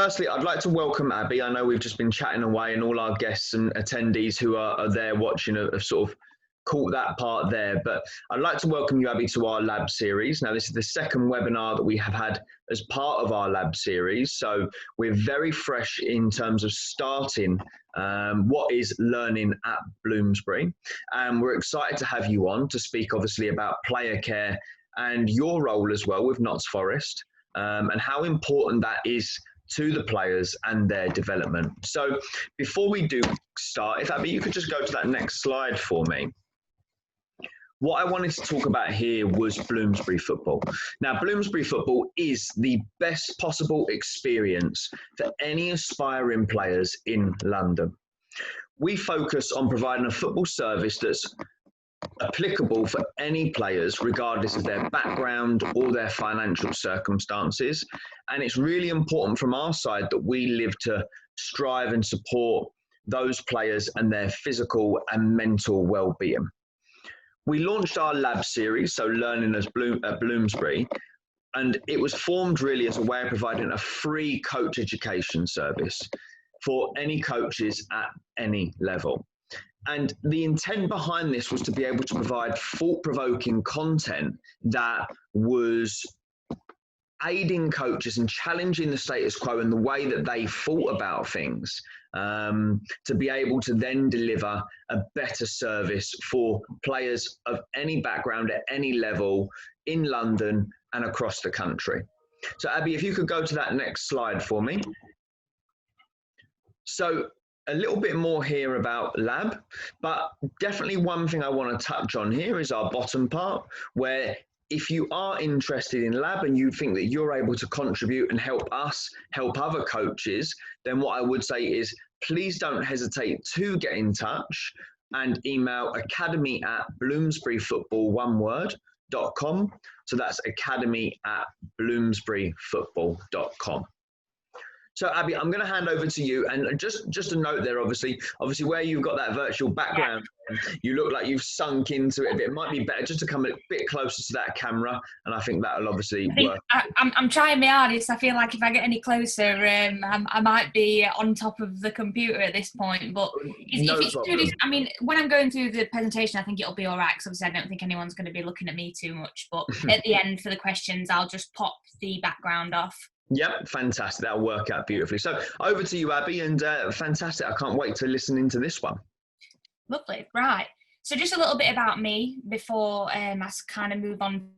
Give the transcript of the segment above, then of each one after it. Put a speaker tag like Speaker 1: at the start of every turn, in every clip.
Speaker 1: firstly, I'd like to welcome Abby. I know we've just been chatting away and all our guests and attendees who are there watching have sort of caught that part there. But I'd like to welcome you, Abby, to our L.A.B series. Now, this is the second webinar that we have had as part of our L.A.B series. So we're very fresh in terms of starting what is learning at Bloomsbury. And we're excited to have you on to speak, obviously, about player care and your role as well with Notts Forest and how important that is to the players and their development. So before we do start, if Abby, you could just go to that next slide for me. What I wanted to talk about here was Bloomsbury football. Now, Bloomsbury football is the best possible experience for any aspiring players in London. We focus on providing a football service that's applicable for any players, regardless of their background or their financial circumstances. And it's really important from our side that we live to strive and support those players and their physical and mental well-being. We launched our L.A.B series, so Learning at Bloomsbury, and it was formed really as a way of providing a free coach education service for any coaches at any level. And the intent behind this was to be able to provide thought-provoking content that was aiding coaches and challenging the status quo and the way that they thought about things, to be able to then deliver a better service for players of any background at any level in London and across the country. So Abby, if you could go to that next slide for me. So a little bit more here about L.A.B, but definitely one thing I want to touch on here is our bottom part, where if you are interested in L.A.B and you think that you're able to contribute and help us help other coaches, then what I would say is please don't hesitate to get in touch and email academy@bloomsburyfootball.com. So that's academy@bloomsburyfootball.com. So Abby, I'm going to hand over to you, and just a note there, obviously where you've got that virtual background, you look like you've sunk into it a bit. It might be better just to come a bit closer to that camera, and I think that'll obviously work.
Speaker 2: I'm trying my hardest. I feel like if I get any closer, I might be on top of the computer at this point. But I mean, when I'm going through the presentation, I think it'll be all right, because obviously I don't think anyone's going to be looking at me too much. But at the end, for the questions, I'll just pop the background off.
Speaker 1: Yep, fantastic. That'll work out beautifully. So over to you, Abby, and fantastic. I can't wait to listen into this one.
Speaker 2: Lovely. Right. So just a little bit about me before I kind of move on.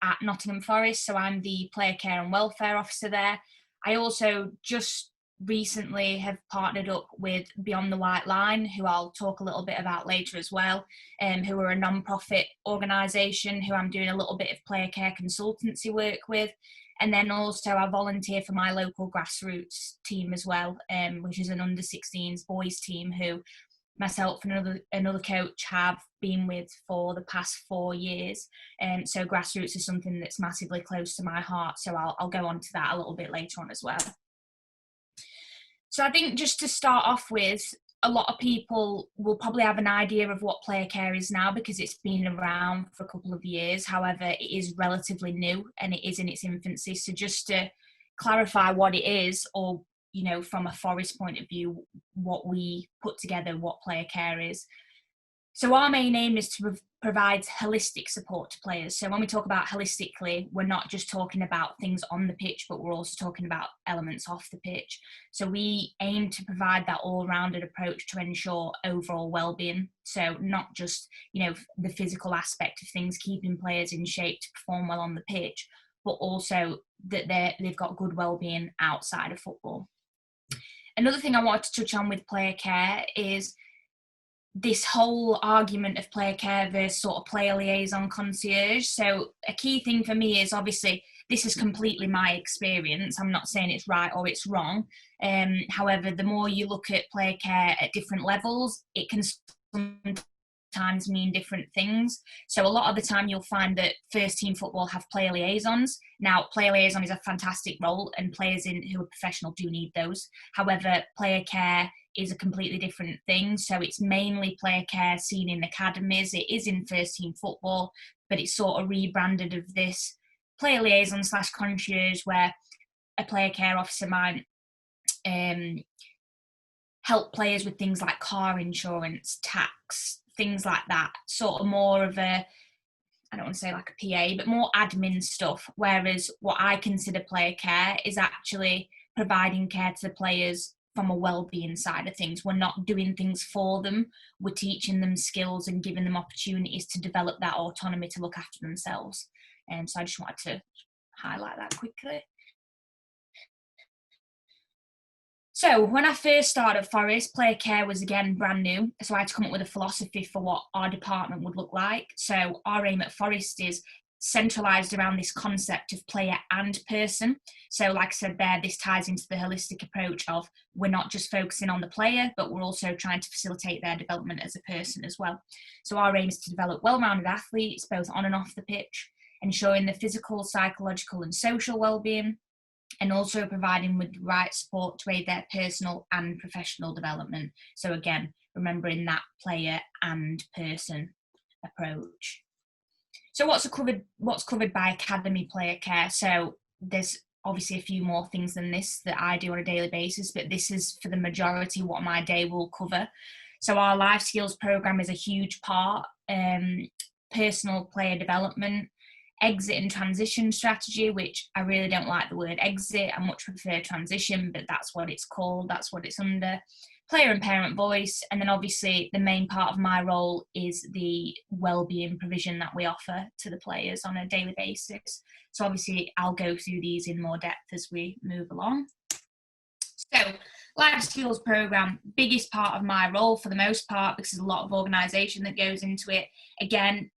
Speaker 2: At Nottingham Forest, so I'm the player care and welfare officer there. I also just recently have partnered up with Beyond the White Line, who I'll talk a little bit about later as well, who are a non-profit organisation who I'm doing a little bit of player care consultancy work with. And then also I volunteer for my local grassroots team as well, which is an under-16s boys team who myself and another coach have been with for the past 4 years. So grassroots is something that's massively close to my heart. So I'll go on to that a little bit later on as well. So I think just to start off with, a lot of people will probably have an idea of what player care is now because it's been around for a couple of years. However, it is relatively new and it is in its infancy. So just to clarify what it is, or, you know, from a Forest point of view, what we put together, what player care is. So our main aim is to provide holistic support to players. So when we talk about holistically, we're not just talking about things on the pitch, but we're also talking about elements off the pitch. So we aim to provide that all-rounded approach to ensure overall well-being. So not just, you know, the physical aspect of things, keeping players in shape to perform well on the pitch, but also that they've got good well-being outside of football. Another thing I wanted to touch on with player care is this whole argument of player care versus sort of player liaison concierge. So a key thing for me is, obviously, this is completely my experience. I'm not saying it's right or it's wrong. However, the more you look at player care at different levels, it can sometimes mean different things. So a lot of the time you'll find that first team football have player liaisons. Now, player liaison is a fantastic role and players who are professional do need those. However, player care is a completely different thing. So it's mainly player care seen in academies. It is in first team football, but it's sort of rebranded of this player liaison / concierge, where a player care officer might help players with things like car insurance, tax, things like that. Sort of more of a, I don't want to say like a PA, but more admin stuff. Whereas what I consider player care is actually providing care to the players from a well-being side of things. We're not doing things for them. We're teaching them skills and giving them opportunities to develop that autonomy to look after themselves. And so I just wanted to highlight that quickly. So when I first started at Forest, player care was again brand new. So I had to come up with a philosophy for what our department would look like. So our aim at Forest is centralised around this concept of player and person. So like I said there, this ties into the holistic approach of we're not just focusing on the player, but we're also trying to facilitate their development as a person as well. So our aim is to develop well-rounded athletes, both on and off the pitch, ensuring the physical, psychological and social well-being, and also providing with the right support to aid their personal and professional development. So again, remembering that player and person approach. So what's covered by academy player care? So there's obviously a few more things than this that I do on a daily basis, but this is for the majority what my day will cover. So our life skills program is a huge part, personal player development, exit and transition strategy, which I really don't like the word exit. I much prefer transition, but that's what it's called. That's what it's under. Player and parent voice. And then obviously the main part of my role is the wellbeing provision that we offer to the players on a daily basis. So obviously I'll go through these in more depth as we move along. So life skills program, biggest part of my role for the most part, because there's a lot of organisation that goes into it. Again,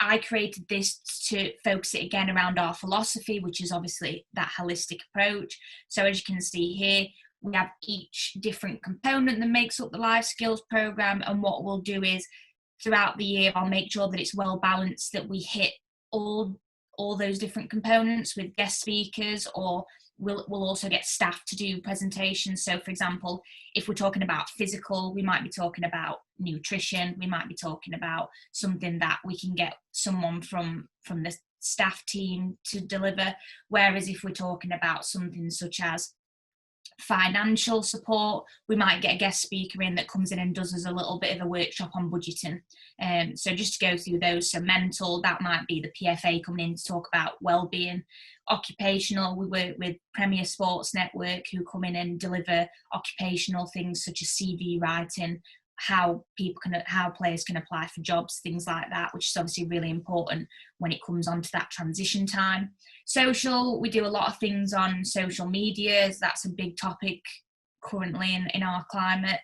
Speaker 2: I created this to focus it again around our philosophy, which is obviously that holistic approach. So as you can see here, we have each different component that makes up the life skills program. And what we'll do is throughout the year, I'll make sure that it's well balanced, that we hit all those different components with guest speakers, or we'll also get staff to do presentations. So for example, if we're talking about physical, we might be talking about nutrition, we might be talking about something that we can get someone from the staff team to deliver. Whereas if we're talking about something such as financial support, we might get a guest speaker in that comes in and does us a little bit of a workshop on budgeting. So just to go through those, so mental, that might be the PFA coming in to talk about well-being. Occupational, we work with Premier Sports Network, who come in and deliver occupational things such as CV writing, how players can apply for jobs, things like that, which is obviously really important when it comes onto that transition time. Social, we do a lot of things on social media. That's a big topic currently in our climate.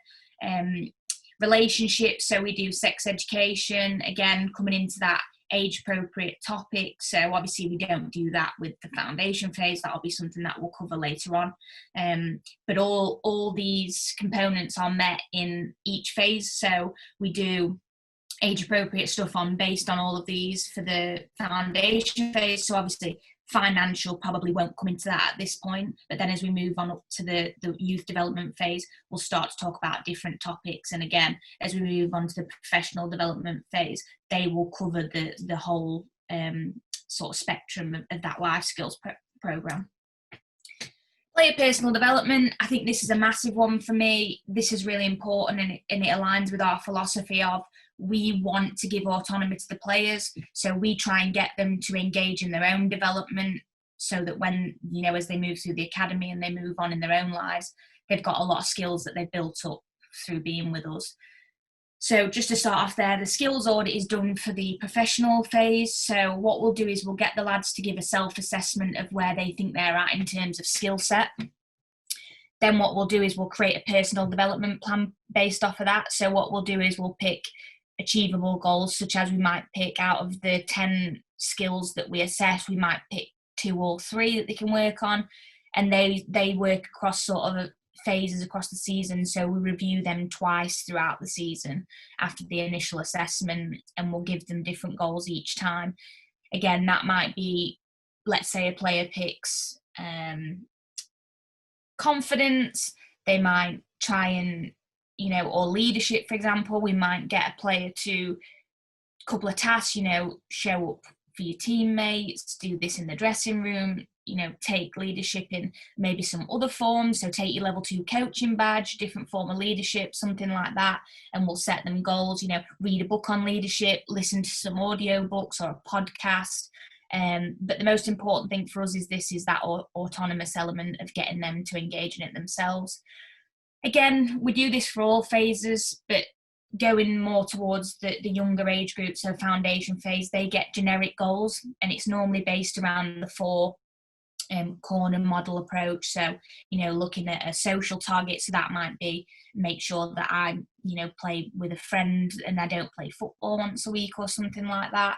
Speaker 2: Relationships, so we do sex education, again coming into that age appropriate topic. So obviously we don't do that with the foundation phase. That'll be something that we'll cover later on. But all these components are met in each phase. So we do age appropriate stuff based on all of these for the foundation phase. So obviously financial probably won't come into that at this point, but then as we move on up to the youth development phase, we'll start to talk about different topics. And again, as we move on to the professional development phase, they will cover the whole sort of spectrum of that life skills program. Player personal development, I think this is a massive one for me. This is really important, and it aligns with our philosophy of we want to give autonomy to the players. So we try and get them to engage in their own development so that when, as they move through the academy and they move on in their own lives, they've got a lot of skills that they've built up through being with us. So just to start off there, the skills audit is done for the professional phase. So what we'll do is we'll get the lads to give a self-assessment of where they think they're at in terms of skill set. Then what we'll do is we'll create a personal development plan based off of that. So what we'll do is we'll pick achievable goals, such as we might pick out of the 10 skills that we assess, we might pick 2 or 3 that they can work on. And they work across sort of phases across the season, so we review them twice throughout the season after the initial assessment, and we'll give them different goals each time. Again, that might be, let's say a player picks confidence, they might try and, or leadership, for example, we might get a player to a couple of tasks, show up for your teammates, do this in the dressing room, take leadership in maybe some other forms. So take your level 2 coaching badge, different form of leadership, something like that. And we'll set them goals, read a book on leadership, listen to some audio books or a podcast. But the most important thing for us is that autonomous element of getting them to engage in it themselves. Again, we do this for all phases, but going more towards the younger age group, so foundation phase, they get generic goals, and it's normally based around the 4 corner model approach. So, looking at a social target, so that might be make sure that I, play with a friend and I don't play football once a week or something like that.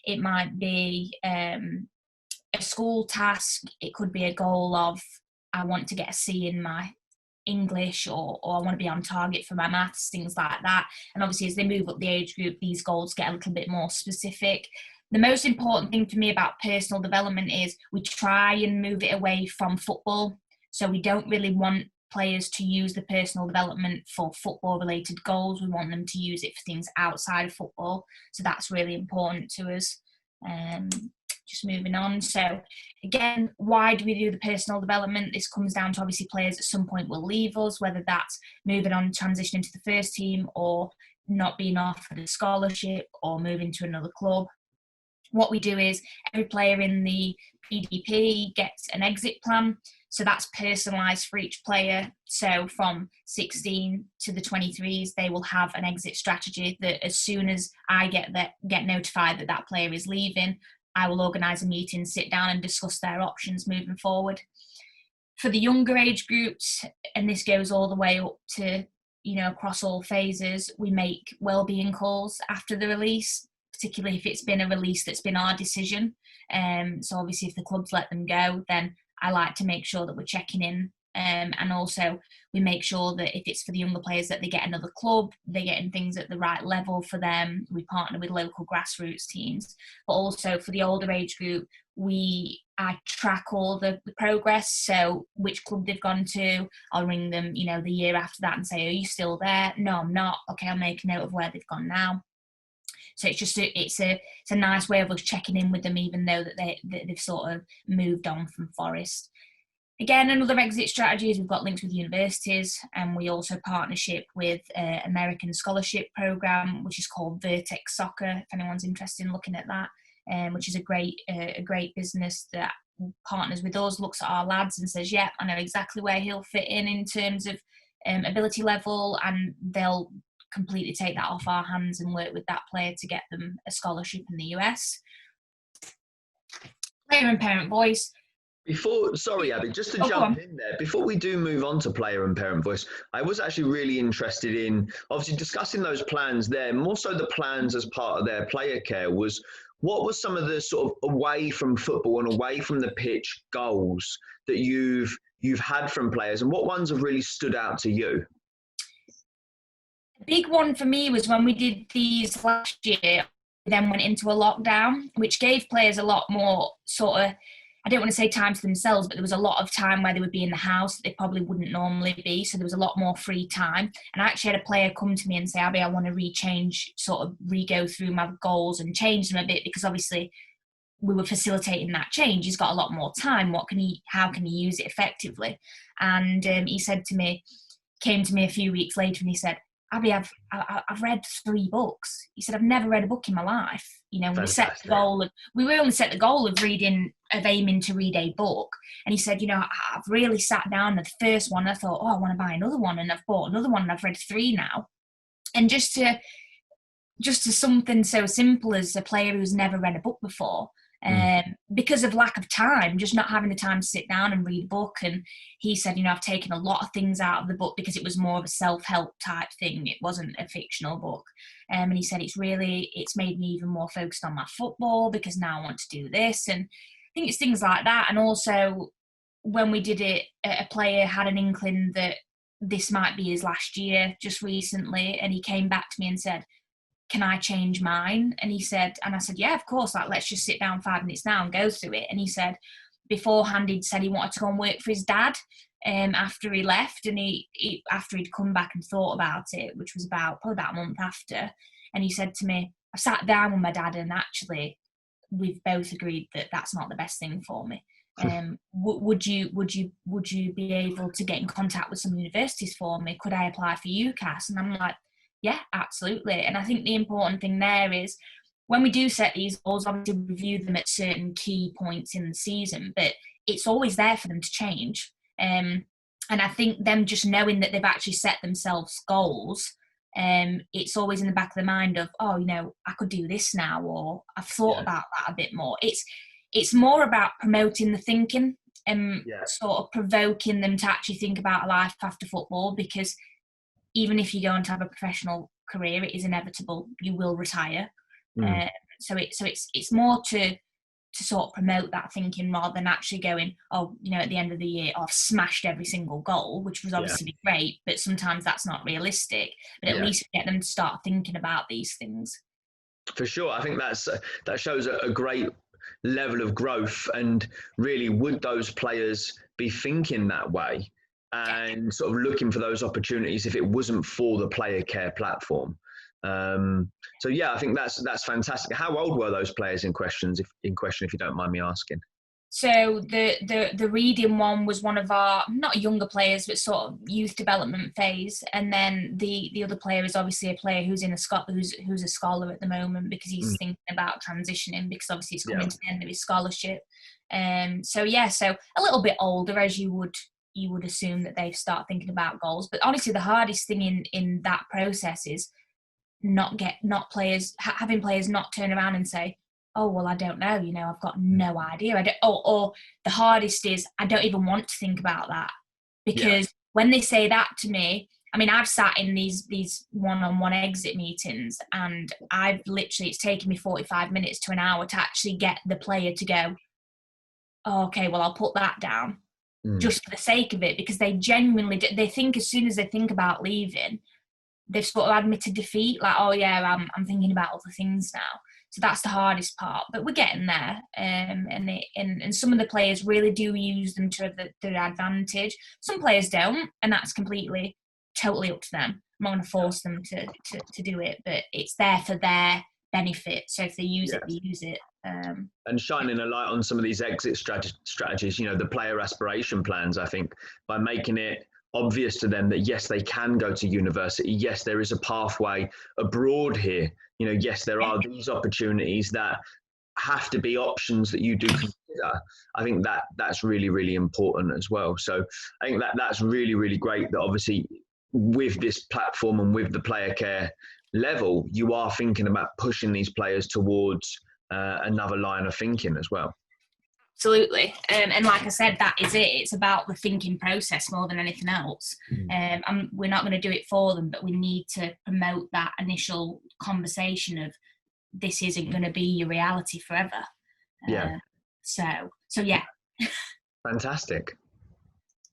Speaker 2: It might be a school task. It could be a goal of I want to get a C in my English, or I want to be on target for my maths, things like that. And obviously as they move up the age group, these goals get a little bit more specific. The most important thing for me about personal development is we try and move it away from football. So we don't really want players to use the personal development for football related goals. We want them to use it for things outside of football. So that's really important to us. Just moving on. So again, why do we do the personal development? This comes down to obviously players at some point will leave us, whether that's moving on, transitioning to the first team, or not being offered a scholarship, or moving to another club. What we do is every player in the PDP gets an exit plan. So that's personalised for each player. So from 16 to the 23s, they will have an exit strategy that as soon as I get notified that player is leaving, I will organise a meeting, sit down and discuss their options moving forward. For the younger age groups, and this goes all the way up to, across all phases, we make wellbeing calls after the release, particularly if it's been a release that's been our decision. So obviously if the clubs let them go, then I like to make sure that we're checking in. And also we make sure that if it's for the younger players that they get another club, they're getting things at the right level for them. We partner with local grassroots teams. But also for the older age group, I track all the progress. So which club they've gone to, I'll ring them, the year after that and say, are you still there? No, I'm not. Okay, I'll make a note of where they've gone now. So it's a nice way of us checking in with them, even though that they've sort of moved on from Forest. Again, another exit strategy is we've got links with universities, and we also partnership with American scholarship program, which is called Vertex Soccer. If anyone's interested in looking at that, which is a great business that partners with us, looks at our lads and says, yeah, I know exactly where he'll fit in terms of ability level, and they'll completely take that off our hands and work with that player to get them a scholarship in the US. Player and parent voice.
Speaker 1: Sorry, Abby, just to jump in there, before we do move on to player and parent voice, I was actually really interested in obviously discussing those plans there, more so the plans as part of their player care. What was some of the sort of away from football and away from the pitch goals that you've had from players, and what ones have really stood out to you?
Speaker 2: A big one for me was when we did these last year, then went into a lockdown, which gave players a lot more sort of, I don't want to say time to themselves, but there was a lot of time where they would be in the house that they probably wouldn't normally be. So there was a lot more free time. And I actually had a player come to me and say, Abby, I want to re-go through my goals and change them a bit, because obviously we were facilitating that change. He's got a lot more time. How can he use it effectively? And he came to me a few weeks later and he said, Abby, I've read 3 books. He said, I've never read a book in my life. We only set the goal of aiming to read a book. And he said, I've really sat down at the first one. I thought, I want to buy another one. And I've bought another one and I've read 3 now. And just to something so simple as a player who's never read a book before, because of lack of time, just not having the time to sit down and read a book. And he said, I've taken a lot of things out of the book because it was more of a self-help type thing. It wasn't a fictional book. And he said, it's made me even more focused on my football because now I want to do this. And I think it's things like that. And also when we did it, a player had an inkling that this might be his last year just recently. And he came back to me and said, can I change mine? And I said, yeah, of course, let's just sit down 5 minutes now and go through it. And he said, beforehand, he'd said he wanted to go and work for his dad after he left. And after he'd come back and thought about it, which was probably about a month after. And he said to me, I sat down with my dad and actually we've both agreed that that's not the best thing for me. Would you be able to get in contact with some universities for me? Could I apply for UCAS? And I'm like, yeah, absolutely. And I think the important thing there is when we do set these goals, obviously review them at certain key points in the season, but it's always there for them to change. And I think them just knowing that they've actually set themselves goals, it's always in the back of the mind of, oh, you know, I could do this now, or I've thought about that a bit more. It's more about promoting the thinking and sort of provoking them to actually think about a life after football, because even if you go on to have a professional career, it is inevitable. You will retire. So it's more to sort of promote that thinking rather than actually going, oh, you know, at the end of the year, I've smashed every single goal, which was obviously great, but sometimes that's not realistic. But at least get them to start thinking about these things.
Speaker 1: For sure. I think that shows a great level of growth, and really would those players be thinking that way and sort of looking for those opportunities if it wasn't for the player care platform? So yeah, I think that's fantastic. How old were those players in question, if you don't mind me asking?
Speaker 2: So the reading one was one of our, not younger players, but sort of youth development phase, and then the other player is obviously a player who's who's a scholar at the moment, because he's thinking about transitioning, because obviously it's coming to the end of his scholarship. So a little bit older, as you would assume that they start thinking about goals. But honestly, the hardest thing in that process is having players not turn around and say, oh, well, I don't know, you know, I've got no idea. Or the hardest is, I don't even want to think about that. Because when they say that to me, I mean, I've sat in these one-on-one exit meetings, and it's taken me 45 minutes to an hour to actually get the player to go, oh, okay, well, I'll put that down just for the sake of it, because they genuinely, they think as soon as they think about leaving, they've sort of admitted defeat, like, oh yeah, I'm thinking about other things now. So that's the hardest part, but we're getting there. And some of the players really do use them to their advantage. Some players don't, and that's totally up to them. I'm not going to force them to do it, but it's there for their benefit. So if they use it, they use it.
Speaker 1: And shining a light on some of these exit strategies, you know, the player aspiration plans, I think, by making it obvious to them that yes, they can go to university. Yes, there is a pathway abroad here. You know, yes, there are these opportunities that have to be options that you do consider. I think that's really, really important as well. So I think that's really, really great that obviously with this platform and with the player care level, you are thinking about pushing these players towards another line of thinking as well.
Speaker 2: Absolutely. And like I said, that is it. It's about the thinking process more than anything else. We're not going to do it for them, but we need to promote that initial conversation of this isn't going to be your reality forever. So yeah.
Speaker 1: Fantastic.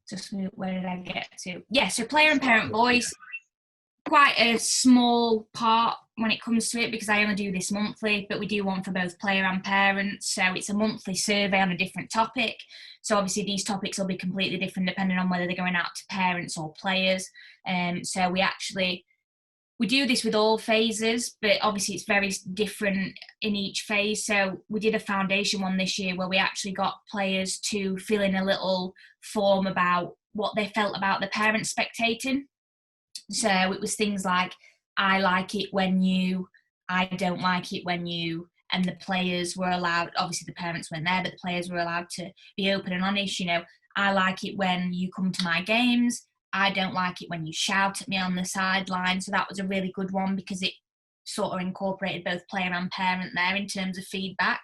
Speaker 2: Just where did I get to? Yeah, so player and parent voice, quite a small part when it comes to it, because I only do this monthly, but we do one for both player and parents. So it's a monthly survey on a different topic. So obviously these topics will be completely different depending on whether they're going out to parents or players. So we do this with all phases, but obviously it's very different in each phase. So we did a foundation one this year where we actually got players to fill in a little form about what they felt about the parents spectating. So it was things like, I like it when you, I don't like it when you, and the players were allowed, obviously the parents weren't there, but the players were allowed to be open and honest. You know, I like it when you come to my games. I don't like it when you shout at me on the sideline. So that was a really good one because it sort of incorporated both player and parent there in terms of feedback.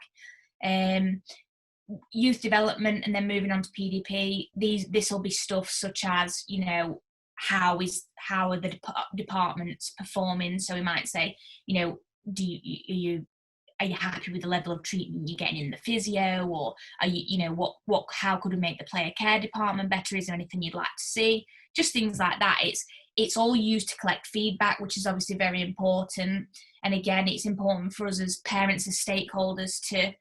Speaker 2: Youth development, and then moving on to PDP, this will be stuff such as, you know, how are the departments performing? So we might say, you know, are you happy with the level of treatment you're getting in the physio, or are you know, how could we make the player care department better? Is there anything you'd like to see? Just things like that. It's all used to collect feedback, which is obviously very important. And again, it's important for us as parents, as stakeholders, to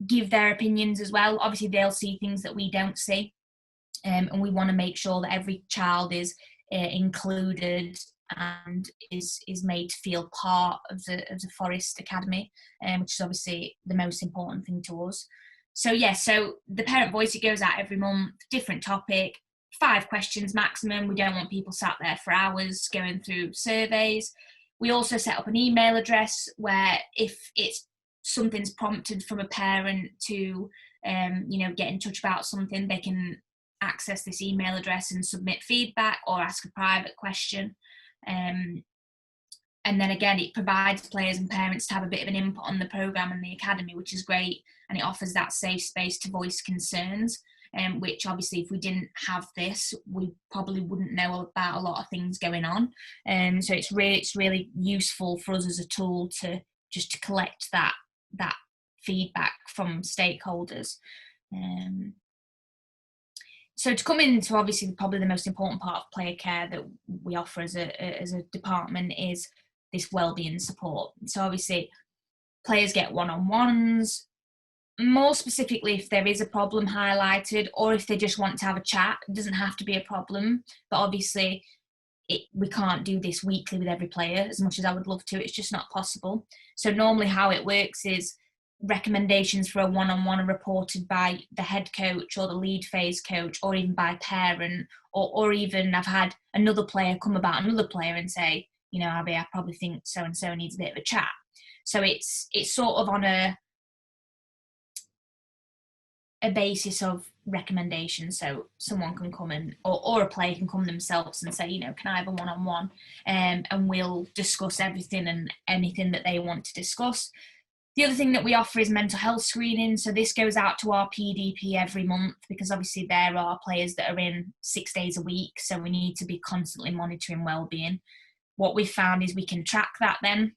Speaker 2: give their opinions as well. Obviously, they'll see things that we don't see. And we want to make sure that every child is included and is made to feel part of the Forest Academy, which is obviously the most important thing to us. So so the parent voice, it goes out every month, different topic, 5 questions maximum. We don't want people sat there for hours going through surveys. We also set up an email address where if something's prompted from a parent to get in touch about something, they can access this email address and submit feedback or ask a private question. And then again, it provides players and parents to have a bit of an input on the programme and the academy, which is great. And it offers that safe space to voice concerns, which obviously if we didn't have this, we probably wouldn't know about a lot of things going on. So it's really useful for us as a tool to collect that feedback from stakeholders. So to come into obviously probably the most important part of player care that we offer as a department is this wellbeing support. So obviously players get one-on-ones, more specifically if there is a problem highlighted or if they just want to have a chat. It doesn't have to be a problem, but obviously we can't do this weekly with every player as much as I would love to. It's just not possible. So normally how it works is recommendations for a one-on-one are reported by the head coach or the lead phase coach or even by a parent, or even I've had another player come about another player and say, Abby, I probably think so-and-so needs a bit of a chat. So it's sort of on a basis of recommendation. So someone can come in or a player can come themselves and say, can I have a one-on-one? And we'll discuss everything and anything that they want to discuss. The other thing that we offer is mental health screening. So this goes out to our PDP every month because obviously there are players that are in 6 days a week. So we need to be constantly monitoring wellbeing. What we've found is we can track that then.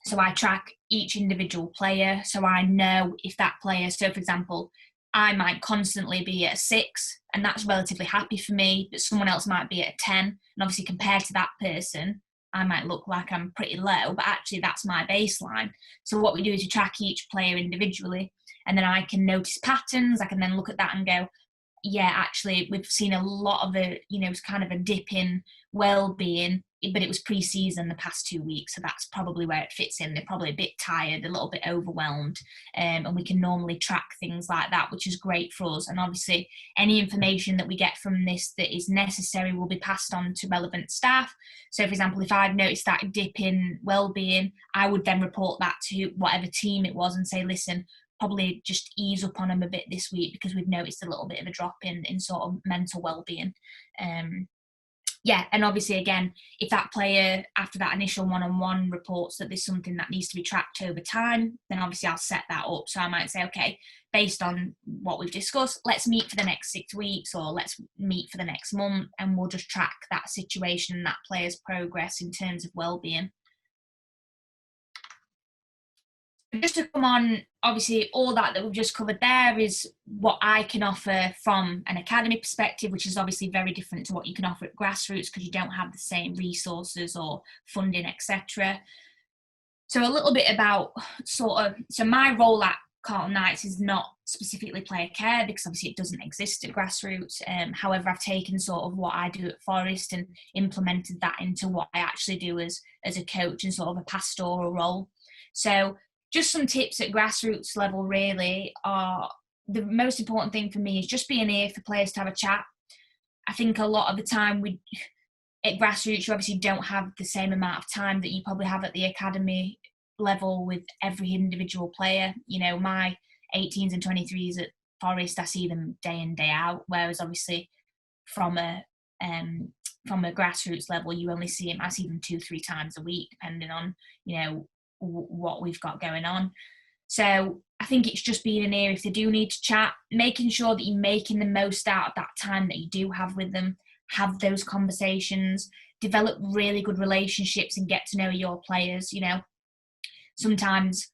Speaker 2: So I track each individual player. So I know if that player, so for example, I might constantly be at a 6 and that's relatively happy for me, but someone else might be at a 10. And obviously compared to that person, I might look like I'm pretty low, but actually that's my baseline. So what we do is we track each player individually, and then I can notice patterns. I can then look at that and go, yeah, actually we've seen a lot of kind of a dip in well-being, but it was pre-season the past 2 weeks. So that's probably where it fits in. They're probably a bit tired, a little bit overwhelmed. And we can normally track things like that, which is great for us. And obviously any information that we get from this that is necessary will be passed on to relevant staff. So for example, if I've noticed that dip in well-being, I would then report that to whatever team it was and say, listen, probably just ease up on them a bit this week because we've noticed a little bit of a drop in sort of mental well-being. And obviously again, if that player after that initial one-on-one reports that there's something that needs to be tracked over time, then obviously I'll set that up. So I might say, okay, based on what we've discussed, let's meet for the next 6 weeks or let's meet for the next month, and we'll just track that situation and that player's progress in terms of well-being. Just to come on, obviously all that we've just covered there is what I can offer from an academy perspective, which is obviously very different to what you can offer at grassroots because you don't have the same resources or funding, etc. So a little bit about so my role at Carlton Knights is not specifically player care because obviously it doesn't exist at grassroots. However, I've taken sort of what I do at Forest and implemented that into what I actually do as a coach and sort of a pastoral role. So just some tips at grassroots level really are the most important thing for me is just being here for players to have a chat. I think a lot of the time at grassroots, you obviously don't have the same amount of time that you probably have at the academy level with every individual player. My 18s and 23s at Forest, I see them day in, day out, whereas obviously from a grassroots level, you only see them, I see them 2-3 times a week, depending on, what we've got going on. So I think it's just being in here if they do need to chat, making sure that you're making the most out of that time that you do have with them, have those conversations, develop really good relationships and get to know your players. Sometimes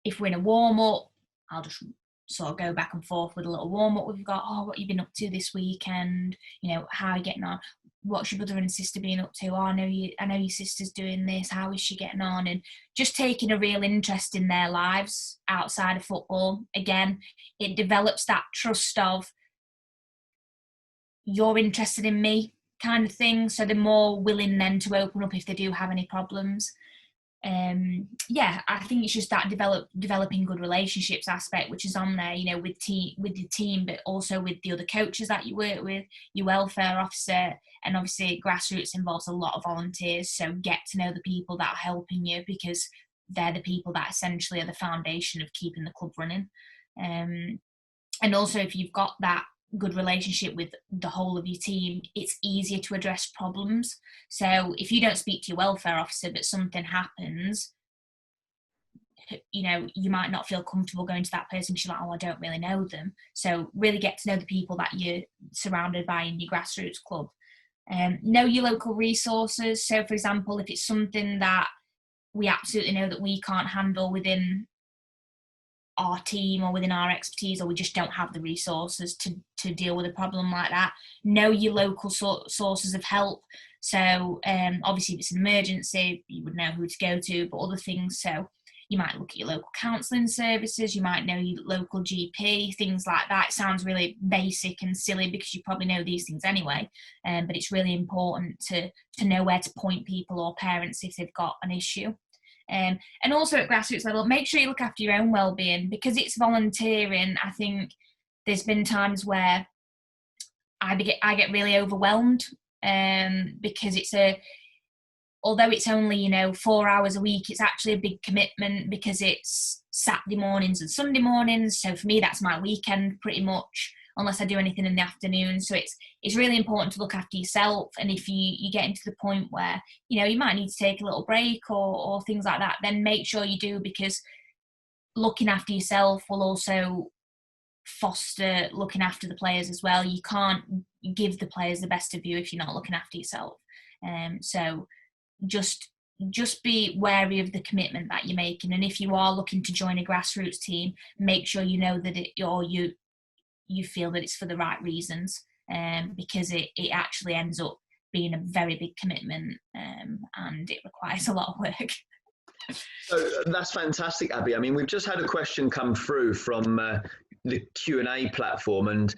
Speaker 2: if we're in a warm-up, I'll just sort of go back and forth with a little warm-up we've got. Oh, what have you been up to this weekend? How are you getting on? What's your brother and sister been up to? Oh, I know your sister's doing this. How is she getting on? And just taking a real interest in their lives outside of football. Again, it develops that trust of you're interested in me. kind of thing. So they're more willing then to open up if they do have any problems. I think it's just that developing good relationships aspect, which is on there, with the team, but also with the other coaches that you work with, your welfare officer, and obviously grassroots involves a lot of volunteers. So get to know the people that are helping you, because they're the people that essentially are the foundation of keeping the club running. And also, if you've got that good relationship with the whole of your team, it's easier to address problems. So if you don't speak to your welfare officer but something happens, you might not feel comfortable going to that person because you're like, oh, I don't really know them. So really get to know the people that you're surrounded by in your grassroots club. Know your local resources. So for example, if it's something that we absolutely know that we can't handle within our team or within our expertise, or we just don't have the resources to deal with a problem like that, know your local sources of help. So obviously if it's an emergency, you would know who to go to, but other things, so you might look at your local counselling services, you might know your local GP, things like that. It sounds really basic and silly because you probably know these things anyway, but it's really important to know where to point people or parents if they've got an issue. And also at grassroots level, make sure you look after your own well-being, because it's volunteering. I think there's been times where I get really overwhelmed, because although it's only 4 hours a week, it's actually a big commitment, because it's Saturday mornings and Sunday mornings. So for me, that's my weekend pretty much, unless I do anything in the afternoon. So it's really important to look after yourself. And if you get into the point where, you might need to take a little break or things like that, then make sure you do, because looking after yourself will also foster looking after the players as well. You can't give the players the best of you if you're not looking after yourself. So just be wary of the commitment that you're making. And if you are looking to join a grassroots team, make sure you know that you feel that it's for the right reasons, because it actually ends up being a very big commitment, and it requires a lot of work.
Speaker 1: So that's fantastic, Abby. I mean, we've just had a question come through from the Q&A platform, and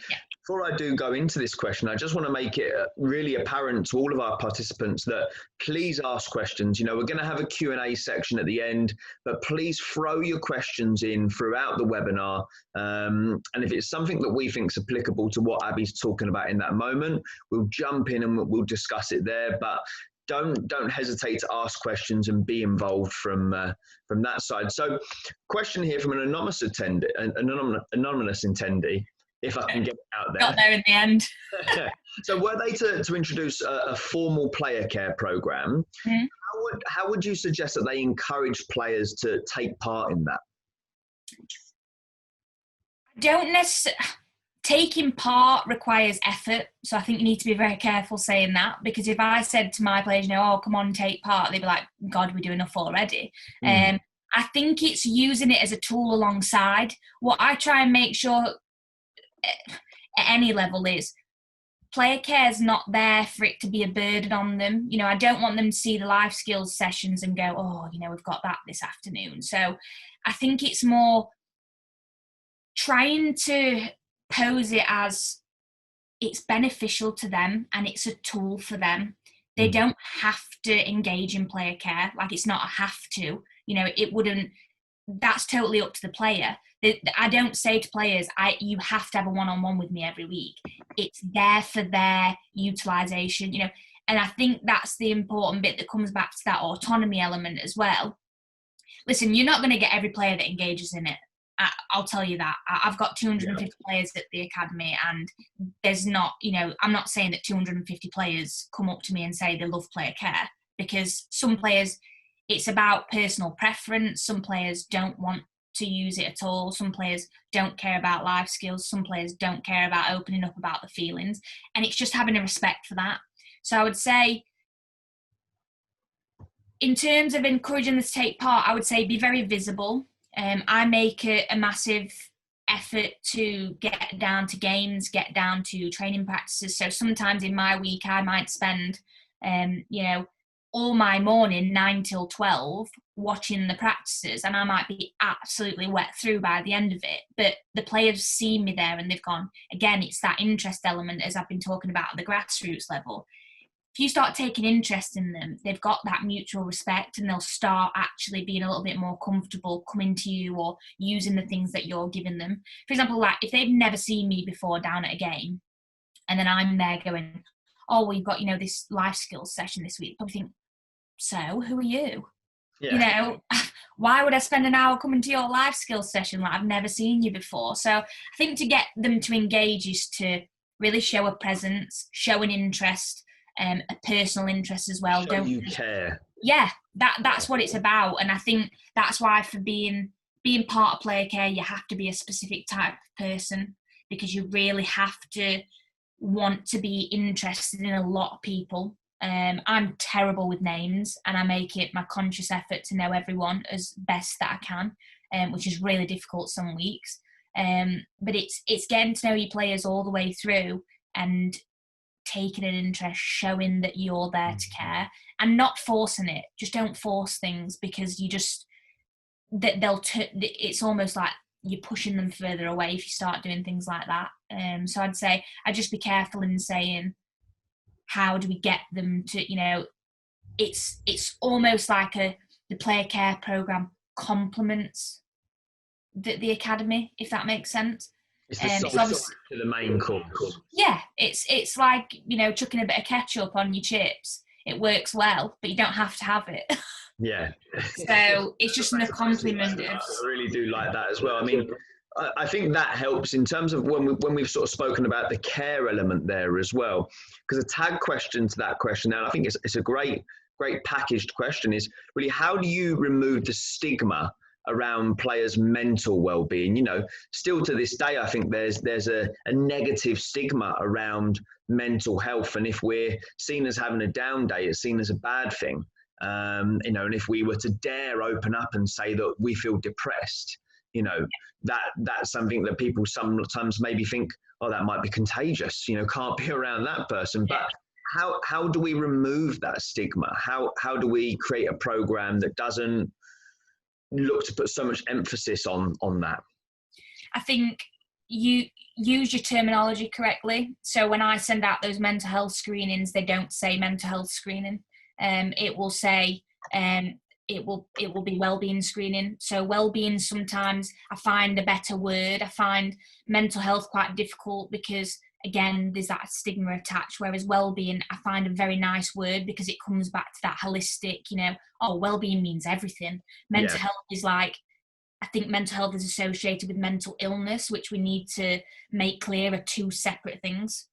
Speaker 1: before I do go into this question, I just want to make it really apparent to all of our participants that please ask questions. We're going to have a Q&A section at the end, but please throw your questions in throughout the webinar. And if it's something that we think is applicable to what Abby's talking about in that moment, we'll jump in and we'll discuss it there. But don't hesitate to ask questions and be involved from that side. So, question here from an anonymous attendee, if I can get it out there.
Speaker 2: Got there in the end.
Speaker 1: So, were they to introduce a formal player care program, how would you suggest that they encourage players to take part in that?
Speaker 2: Don't necessarily. Taking part requires effort, so I think you need to be very careful saying that, because if I said to my players, oh, come on, take part, they'd be like, God, we do enough already. I think it's using it as a tool alongside. What I try and make sure at any level is player care is not there for it to be a burden on them. I don't want them to see the life skills sessions and go, oh, we've got that this afternoon. So I think it's more trying to pose it as it's beneficial to them and it's a tool for them. They don't have to engage in player care. Like, it's not a have to, it wouldn't, that's totally up to the player. I don't say to players, you have to have a one-on-one with me every week. It's there for their utilisation, and I think that's the important bit that comes back to that autonomy element as well. Listen, you're not going to get every player that engages in it. I'll tell you that. I've got 250 players at the academy, and there's not, I'm not saying that 250 players come up to me and say they love player care, because some players, it's about personal preference. Some players don't want to use it at all. Some players don't care about life skills. Some players don't care about opening up about the feelings. And it's just having a respect for that. So I would say, in terms of encouraging them to take part, I would say be very visible. I make a massive effort to get down to games, get down to training practices. So sometimes in my week, I might spend, all my morning, 9 till 12, watching the practices, and I might be absolutely wet through by the end of it. But the players see me there and they've gone, again, it's that interest element, as I've been talking about at the grassroots level. if you start taking interest in them, they've got that mutual respect, and they'll start actually being a little bit more comfortable coming to you or using the things that you're giving them. For example, like if they've never seen me before down at a game, and then I'm there going, oh, we've got, this life skills session this week, probably think, so who are you?
Speaker 1: Yeah.
Speaker 2: Why would I spend an hour coming to your life skills session? Like, I've never seen you before. So I think to get them to engage is to really show a presence, show an interest, a personal interest as well.
Speaker 1: Show you care.
Speaker 2: Yeah, that's what it's about. And I think that's why for being part of player care, you have to be a specific type of person, because you really have to want to be interested in a lot of people. I'm terrible with names, and I make it my conscious effort to know everyone as best that I can, which is really difficult some weeks. But it's getting to know your players all the way through and taking an interest, showing that you're there to care, and not forcing it. Just don't force things, because it's almost like you're pushing them further away if you start doing things like that. So I'd say I'd just be careful in saying, how do we get them to, it's almost like the player care program complements the academy, if that makes sense.
Speaker 1: It's the side to the main course.
Speaker 2: Yeah, it's like, chucking a bit of ketchup on your chips. It works well, but you don't have to have it.
Speaker 1: Yeah.
Speaker 2: So it's just an accompaniment.
Speaker 1: I really do like that as well. I mean, I think that helps in terms of when we've sort of spoken about the care element there as well, because a tag question to that question, and I think it's a great packaged question, is really how do you remove the stigma around players' mental well-being? Still to this day, I think there's a negative stigma around mental health, and if we're seen as having a down day, it's seen as a bad thing. And if we were to dare open up and say that we feel depressed, that's something that people sometimes maybe think, oh, that might be contagious, can't be around that person. But how do we remove that stigma? How do we create a program that doesn't look to put so much emphasis on that?
Speaker 2: I think you use your terminology correctly. So when I send out those mental health screenings, they don't say mental health screening. It will say it will be well-being screening. So well-being, sometimes I find a better word. I find mental health quite difficult because, again, there's that stigma attached, whereas well-being I find a very nice word because it comes back to that holistic, well-being means everything. Mental health is like, I think mental health is associated with mental illness, which we need to make clear are two separate things.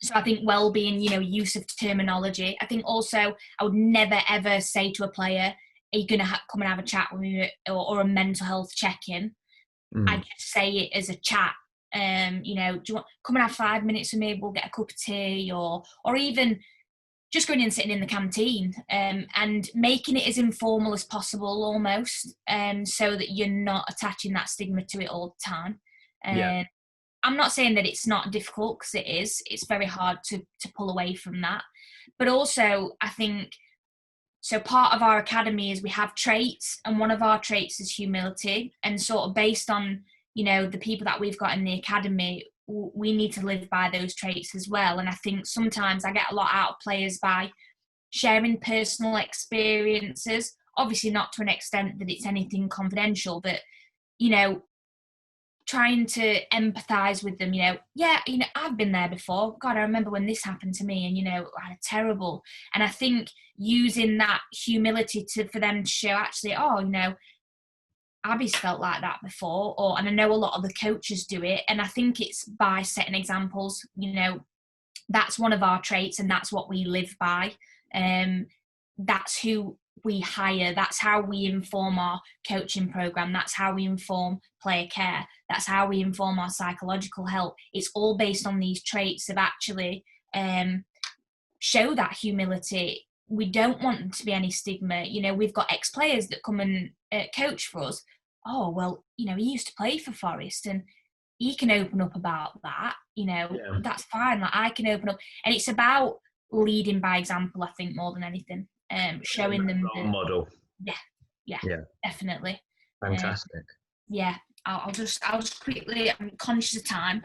Speaker 2: So I think well-being, use of terminology. I think also I would never, ever say to a player, are you going to come and have a chat with me, or a mental health check-in? I just say it as a chat. Do you want come and have 5 minutes with me? We'll get a cup of tea, or even just going and sitting in the canteen, and making it as informal as possible, almost, so that you're not attaching that stigma to it all the time. I'm not saying that it's not difficult, because it is. It's very hard to pull away from that. But also, I think, so part of our academy is we have traits, and one of our traits is humility. And sort of based on, the people that we've got in the academy, we need to live by those traits as well. And I think sometimes I get a lot out of players by sharing personal experiences, obviously not to an extent that it's anything confidential, but, trying to empathize with them, I've been there before. God, I remember when this happened to me, and, I had terrible. And I think using that humility for them to show, actually, Abby's felt like that before, and I know a lot of the coaches do it. And I think it's by setting examples. That's one of our traits, and that's what we live by. That's who we hire. That's how we inform our coaching program. That's how we inform player care. That's how we inform our psychological help. It's all based on these traits of actually show that humility. We don't want there to be any stigma. We've got ex-players that come and coach for us. Oh, well, he used to play for Forest, and he can open up about that. That's fine. Like, I can open up. And it's about leading by example, I think, more than anything. Showing them the
Speaker 1: model.
Speaker 2: Yeah, definitely.
Speaker 1: Fantastic.
Speaker 2: I'll just quickly, I'm conscious of time.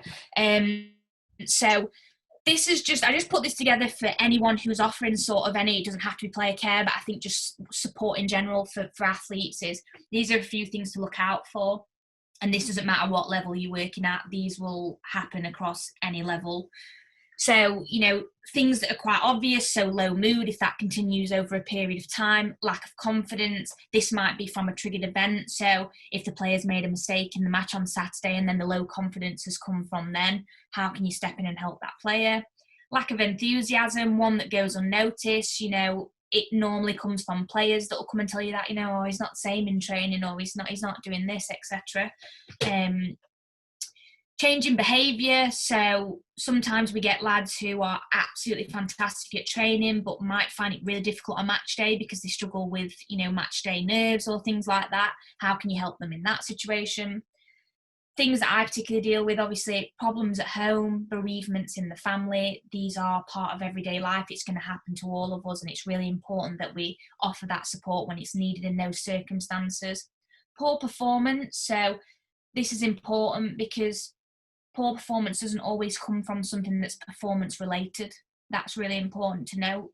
Speaker 2: So this is I just put this together for anyone who's offering sort of any, it doesn't have to be player care, but I think just support in general for athletes is, these are a few things to look out for. And this doesn't matter what level you're working at, these will happen across any level. So, things that are quite obvious, so low mood, if that continues over a period of time, lack of confidence, this might be from a triggered event. So if the player's made a mistake in the match on Saturday and then the low confidence has come from then, how can you step in and help that player? Lack of enthusiasm, one that goes unnoticed, it normally comes from players that will come and tell you that, oh, he's not the same in training, or he's not doing this, etc. Changing behaviour, so sometimes we get lads who are absolutely fantastic at training but might find it really difficult on match day because they struggle with, match day nerves or things like that. How can you help them in that situation? Things that I particularly deal with, obviously, problems at home, bereavements in the family. These are part of everyday life. It's going to happen to all of us, and it's really important that we offer that support when it's needed in those circumstances. Poor performance, so this is important because poor performance doesn't always come from something that's performance related. That's really important to know.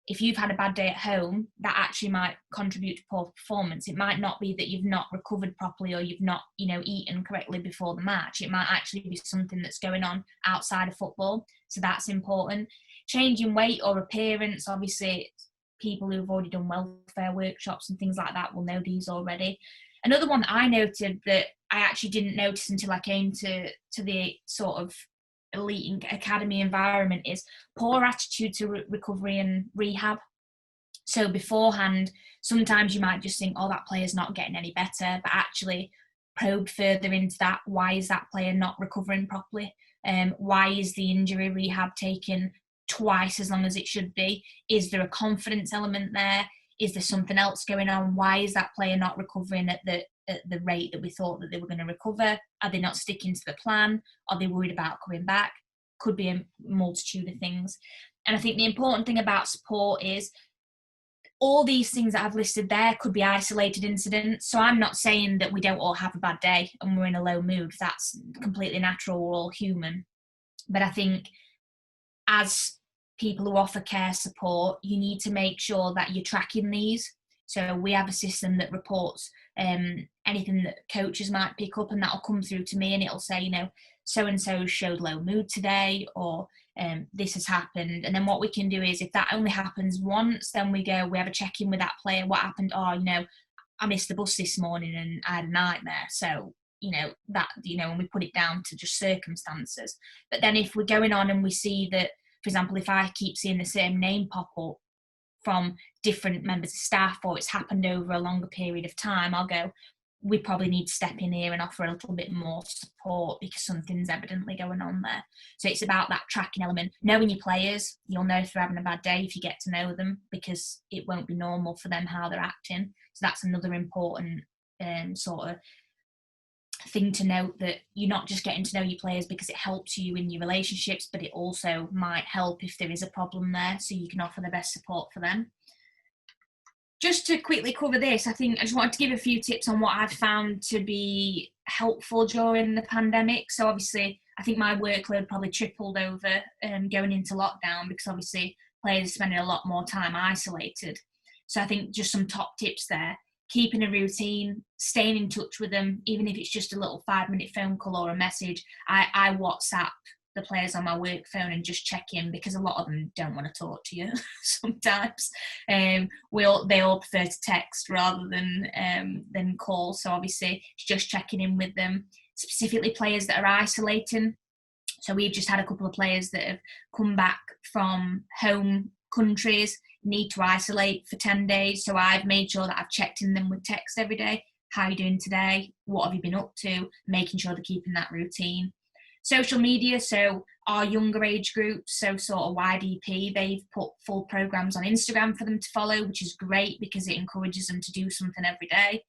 Speaker 2: If you've had a bad day at home, that actually might contribute to poor performance. It might not be that you've not recovered properly or you've not, eaten correctly before the match. It might actually be something that's going on outside of football. So that's important. Changing weight or appearance, obviously, people who've already done welfare workshops and things like that will know these already. Another one that I noted that I actually didn't notice until I came to the sort of elite academy environment is poor attitude to recovery and rehab. So beforehand, sometimes you might just think, oh, that player's not getting any better, but actually probe further into that. Why is that player not recovering properly? Why is the injury rehab taking twice as long as it should be? Is there a confidence element there? Is there something else going on? Why is that player not recovering at the rate that we thought that they were going to recover? Are they not sticking to the plan? Are they worried about coming back? Could be a multitude of things. And I think the important thing about support is all these things that I've listed there could be isolated incidents. So I'm not saying that we don't all have a bad day and we're in a low mood. That's completely natural. We're all human. But I think as people who offer care support, you need to make sure that you're tracking these. So we have a system that reports anything that coaches might pick up, and that'll come through to me and it'll say, so-and-so showed low mood today, or this has happened. And then what we can do is, if that only happens once, then we have a check-in with that player. What happened? Oh, I missed the bus this morning and I had a nightmare. So, and we put it down to just circumstances. But then if we're going on and we see that, for example, if I keep seeing the same name pop up from different members of staff, or it's happened over a longer period of time, I'll go, we probably need to step in here and offer a little bit more support because something's evidently going on there. So it's about that tracking element. Knowing your players, you'll know if they're having a bad day if you get to know them, because it won't be normal for them how they're acting. So that's another important sort of thing to note, that you're not just getting to know your players because it helps you in your relationships, but it also might help if there is a problem there, so you can offer the best support for them. Just to quickly cover this, I just wanted to give a few tips on what I've found to be helpful during the pandemic. So obviously, I think my workload probably tripled over going into lockdown, because obviously players are spending a lot more time isolated. So I think just some top tips there. Keeping a routine, staying in touch with them, even if it's just a little 5-minute phone call or a message. I WhatsApp the players on my work phone and just check in, because a lot of them don't want to talk to you sometimes. They all prefer to text rather than call. So obviously it's just checking in with them. Specifically players that are isolating. So we've just had a couple of players that have come back from home countries, need to isolate for 10 days. So I've made sure that I've checked in them with text every day. How are you doing today? What have you been up to? Making sure they're keeping that routine. Social media, so our younger age groups, so sort of YDP, they've put full programs on Instagram for them to follow, which is great because it encourages them to do something every day.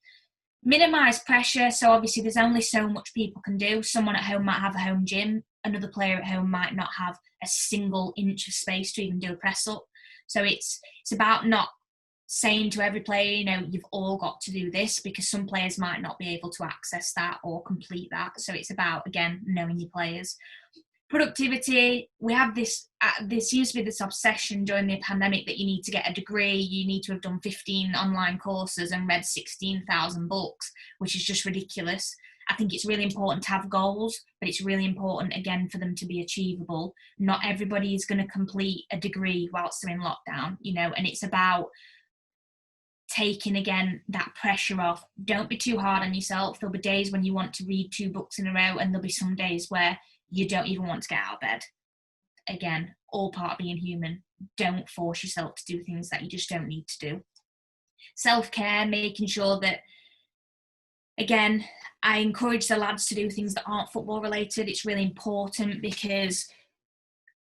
Speaker 2: Minimise pressure, so obviously there's only so much people can do. Someone at home might have a home gym, another player at home might not have a single inch of space to even do a press up. So it's about not saying to every player, you've all got to do this, because some players might not be able to access that or complete that. So it's about, again, knowing your players. Productivity, we have this used to be this obsession during the pandemic that you need to get a degree, you need to have done 15 online courses and read 16,000 books, which is just ridiculous. I think it's really important to have goals, but it's really important, again, for them to be achievable. Not everybody is going to complete a degree whilst they're in lockdown, and it's about taking, again, that pressure off. Don't be too hard on yourself. There'll be days when you want to read 2 books in a row, and there'll be some days where you don't even want to get out of bed. Again, all part of being human. Don't force yourself to do things that you just don't need to do. Self-care, making sure that, again, I encourage the lads to do things that aren't football related. It's really important because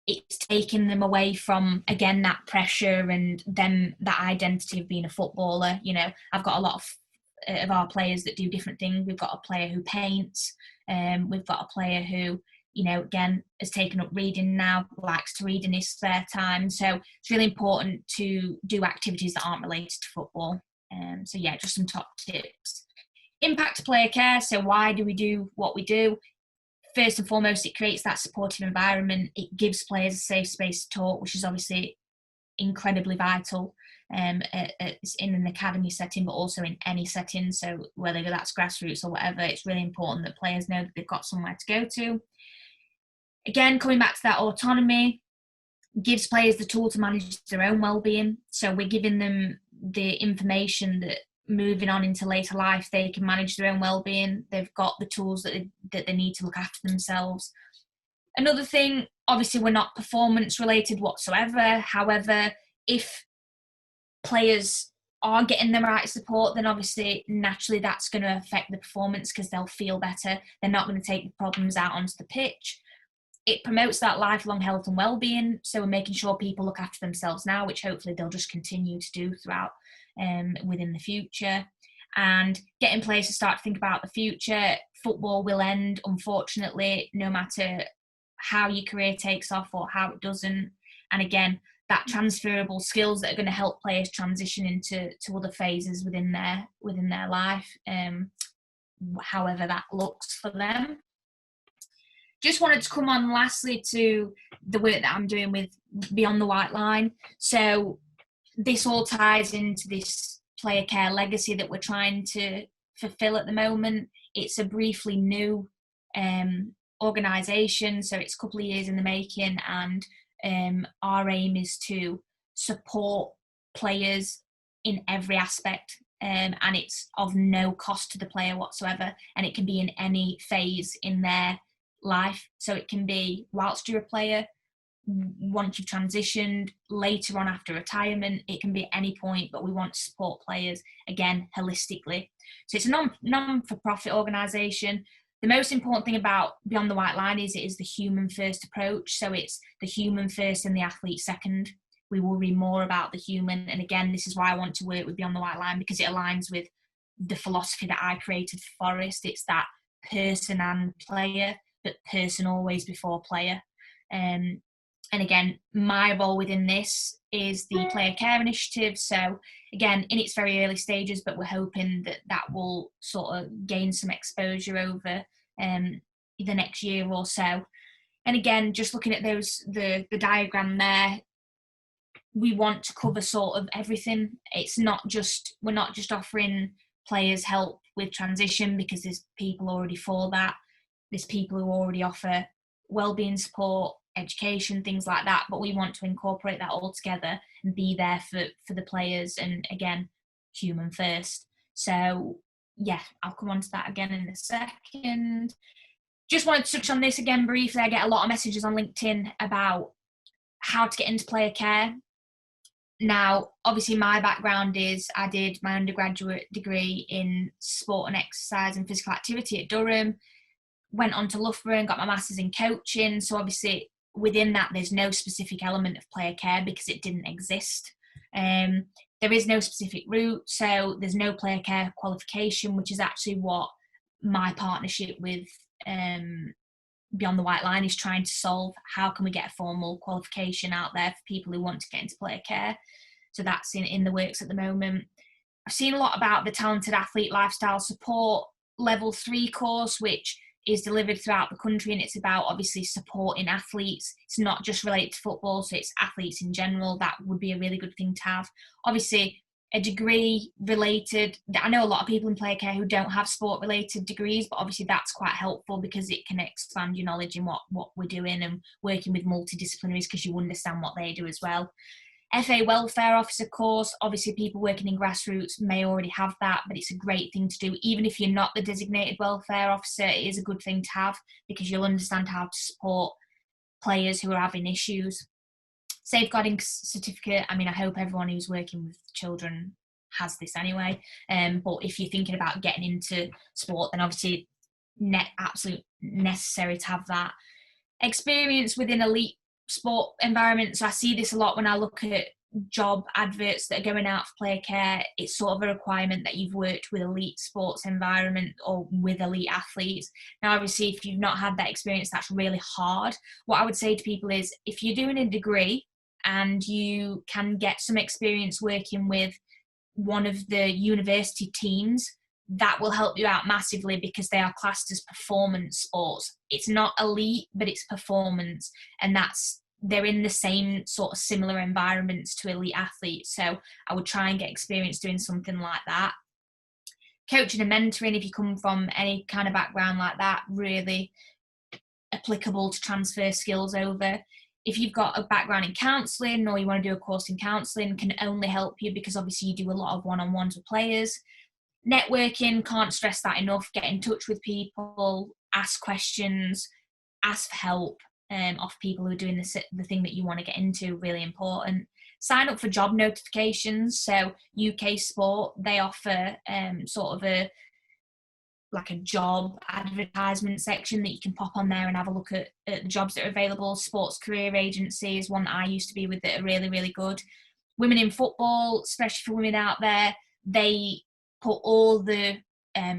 Speaker 2: it's taking them away from, again, that pressure and then that identity of being a footballer. I've got a lot of our players that do different things. We've got a player who paints, we've got a player who, again, has taken up reading now, likes to read in his spare time. So it's really important to do activities that aren't related to football. So yeah, just some top tips. Impact player care. So why do we do what we do? First and foremost, it creates that supportive environment. It gives players a safe space to talk, which is obviously incredibly vital in an academy setting, but also in any setting. So whether that's grassroots or whatever, it's really important that players know that they've got somewhere to go to. Again, coming back to that autonomy, gives players the tool to manage their own well-being. So we're giving them the information that moving on into later life, they can manage their own well-being. They've got the tools that they need to look after themselves. Another thing, obviously we're not performance related whatsoever. However, if players are getting the right support, then obviously naturally that's going to affect the performance because they'll feel better. They're not going to take the problems out onto the pitch. It promotes that lifelong health and well-being. So we're making sure people look after themselves now, which hopefully they'll just continue to do throughout within the future. And getting players to start to think about the future. Football will end, unfortunately, no matter how your career takes off or how it doesn't. And again, that transferable skills that are going to help players transition into other phases within their life, however that looks for them. Just wanted to come on lastly to the work that I'm doing with Beyond the White Line. So this all ties into this player care legacy that we're trying to fulfill at the moment. It's a briefly new organisation, so it's a couple of years in the making, and our aim is to support players in every aspect, and it's of no cost to the player whatsoever, and it can be in any phase in their life. So it can be whilst you're a player, once you've transitioned, later on after retirement. It can be at any point, but we want to support players, again, holistically. So it's a non-for-profit organisation. The most important thing about Beyond the White Line is it is the human first approach. So it's the human first and the athlete second. We worry more about the human. And again, this is why I want to work with Beyond the White Line, because it aligns with the philosophy that I created for Forest. It's that person and player, but person always before player. And again, my role within this is the player care initiative. So again, in its very early stages, but we're hoping that will sort of gain some exposure over the next year or so. And again, just looking at the diagram there, we want to cover sort of everything. We're not just offering players help with transition because there's people already for that. There's people who already offer wellbeing support, education, things like that, but we want to incorporate that all together and be there for the players, and again, human first. So yeah, I'll come on to that again in a second. Just wanted to touch on this again briefly. I get a lot of messages on LinkedIn about how to get into player care. Now, obviously my background is I did my undergraduate degree in sport and exercise and physical activity at Durham, went on to Loughborough and got my master's in coaching. So obviously within that, there's no specific element of player care because it didn't exist. There is no specific route, so there's no player care qualification, which is actually what my partnership with Beyond the White Line is trying to solve. How can we get a formal qualification out there for people who want to get into player care? So that's in the works at the moment. I've seen a lot about the Talented Athlete Lifestyle Support Level 3 course, which is delivered throughout the country, and it's about obviously supporting athletes. It's not just related to football, so it's athletes in general. That would be a really good thing to have. Obviously, a degree related, I know a lot of people in player care who don't have sport related degrees, but obviously that's quite helpful because it can expand your knowledge in what we're doing and working with multidisciplinaries, because you understand what they do as well. FA welfare officer course, obviously people working in grassroots may already have that, but it's a great thing to do. Even if you're not the designated welfare officer, it is a good thing to have because you'll understand how to support players who are having issues. Safeguarding certificate, I mean, I hope everyone who's working with children has this anyway, but if you're thinking about getting into sport, then obviously absolute necessary to have that. Experience within elite sport environment, so I see this a lot when I look at job adverts that are going out for player care. It's sort of a requirement that you've worked with elite sports environment or with elite athletes. Now obviously if you've not had that experience, that's really hard. What I would say to people is, if you're doing a degree and you can get some experience working with one of the university teams, that will help you out massively because they are classed as performance sports. It's not elite, but it's performance, and they're in the same sort of similar environments to elite athletes. So I would try and get experience doing something like that. Coaching and mentoring, if you come from any kind of background like that, really applicable to transfer skills over. If you've got a background in counselling or you want to do a course in counselling, can only help you because obviously you do a lot of one-on-ones with players. Networking, can't stress that enough. Get in touch with people, ask questions, ask for help off people who are doing the thing that you want to get into, really important. Sign up for job notifications. So UK Sport, they offer sort of a job advertisement section that you can pop on there and have a look at the jobs that are available. Sports career agencies, one that I used to be with, that are really, really good. Women in football, especially for women out there, they put all the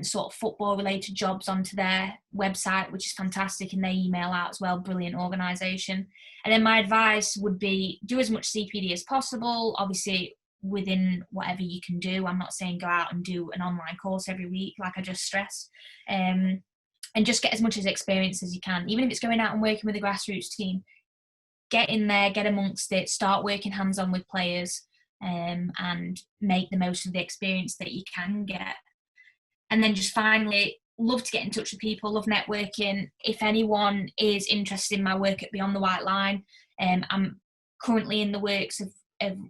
Speaker 2: sort of football related jobs onto their website, which is fantastic, and they email out as well. Brilliant organisation. And then my advice would be, do as much CPD as possible, obviously within whatever you can do. I'm not saying go out and do an online course every week, like I just stressed, and just get as much as experience as you can. Even if it's going out and working with a grassroots team, get in there, get amongst it, start working hands-on with players, and make the most of the experience that you can get. And then just finally, love to get in touch with people, love networking. If anyone is interested in my work at Beyond the White Line, I'm currently in the works of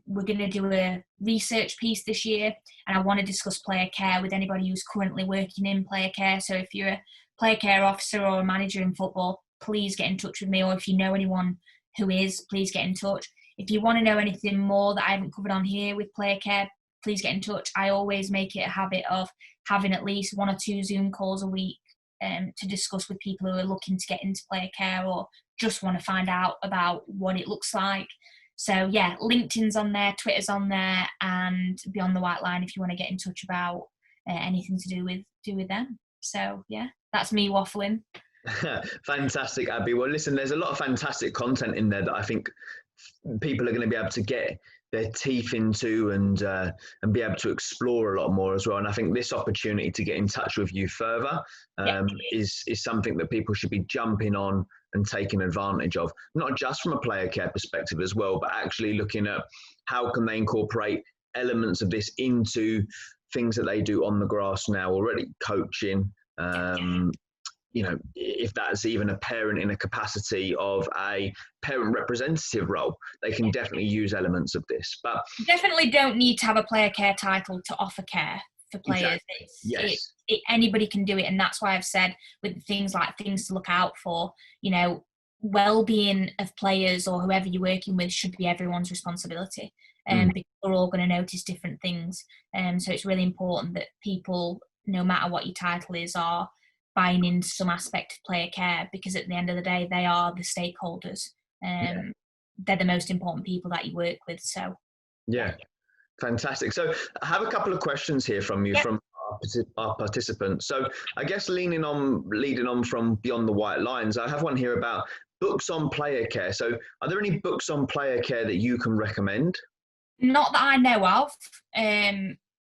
Speaker 2: we're going to do a research piece this year, and I want to discuss player care with anybody who's currently working in player care. So if you're a player care officer or a manager in football, please get in touch with me, or if you know anyone who is, please get in touch. If you want to know anything more that I haven't covered on here with player care, please get in touch. I always make it a habit of having at least 1 or 2 Zoom calls a week to discuss with people who are looking to get into player care or just want to find out about what it looks like. So yeah, LinkedIn's on there, Twitter's on there, and Beyond the White Line if you want to get in touch about anything to do with them. So yeah, that's me waffling.
Speaker 1: Fantastic, Abby. Well, listen, there's a lot of fantastic content in there that I think people are going to be able to get their teeth into and be able to explore a lot more as well. And I think this opportunity to get in touch with you further is something that people should be jumping on and taking advantage of, not just from a player care perspective as well, but actually looking at how can they incorporate elements of this into things that they do on the grass now already, coaching, you know, if that's even a parent in a capacity of a parent representative role, they can definitely use elements of this. But
Speaker 2: you definitely don't need to have a player care title to offer care for players.
Speaker 1: Exactly.
Speaker 2: Anybody can do it, and that's why I've said with things like things to look out for, you know, well-being of players or whoever you're working with should be everyone's responsibility, because we're all going to notice different things. So it's really important that people, no matter what your title is, are buying into some aspect of player care, because at the end of the day, they are the stakeholders. They're the most important people that you work with. So
Speaker 1: yeah, fantastic. So I have a couple of questions here from you, from our participants. So I guess leading on from Beyond the White Lines, I have one here about books on player care. So are there any books on player care that you can recommend?
Speaker 2: Not that I know of.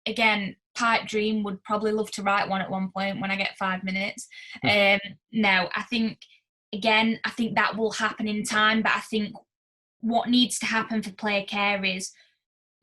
Speaker 2: Again, pipe dream, would probably love to write one at one point when I get 5 minutes. No, I think that will happen in time, but I think what needs to happen for player care is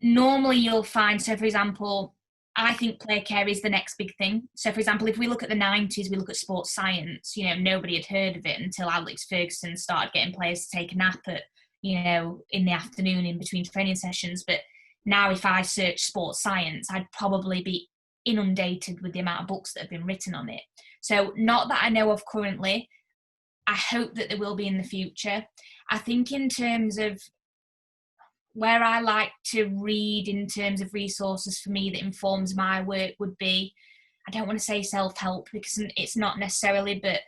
Speaker 2: normally you'll find, so for example, I think player care is the next big thing. So for example, if we look at the 90s, we look at sports science, nobody had heard of it until Alex Ferguson started getting players to take a nap at, in the afternoon in between training sessions. But now if I search sports science, I'd probably be inundated with the amount of books that have been written on it. So not that I know of currently. I hope that there will be in the future. I think in terms of where I like to read in terms of resources for me that informs my work would be, I don't want to say self-help because it's not necessarily, but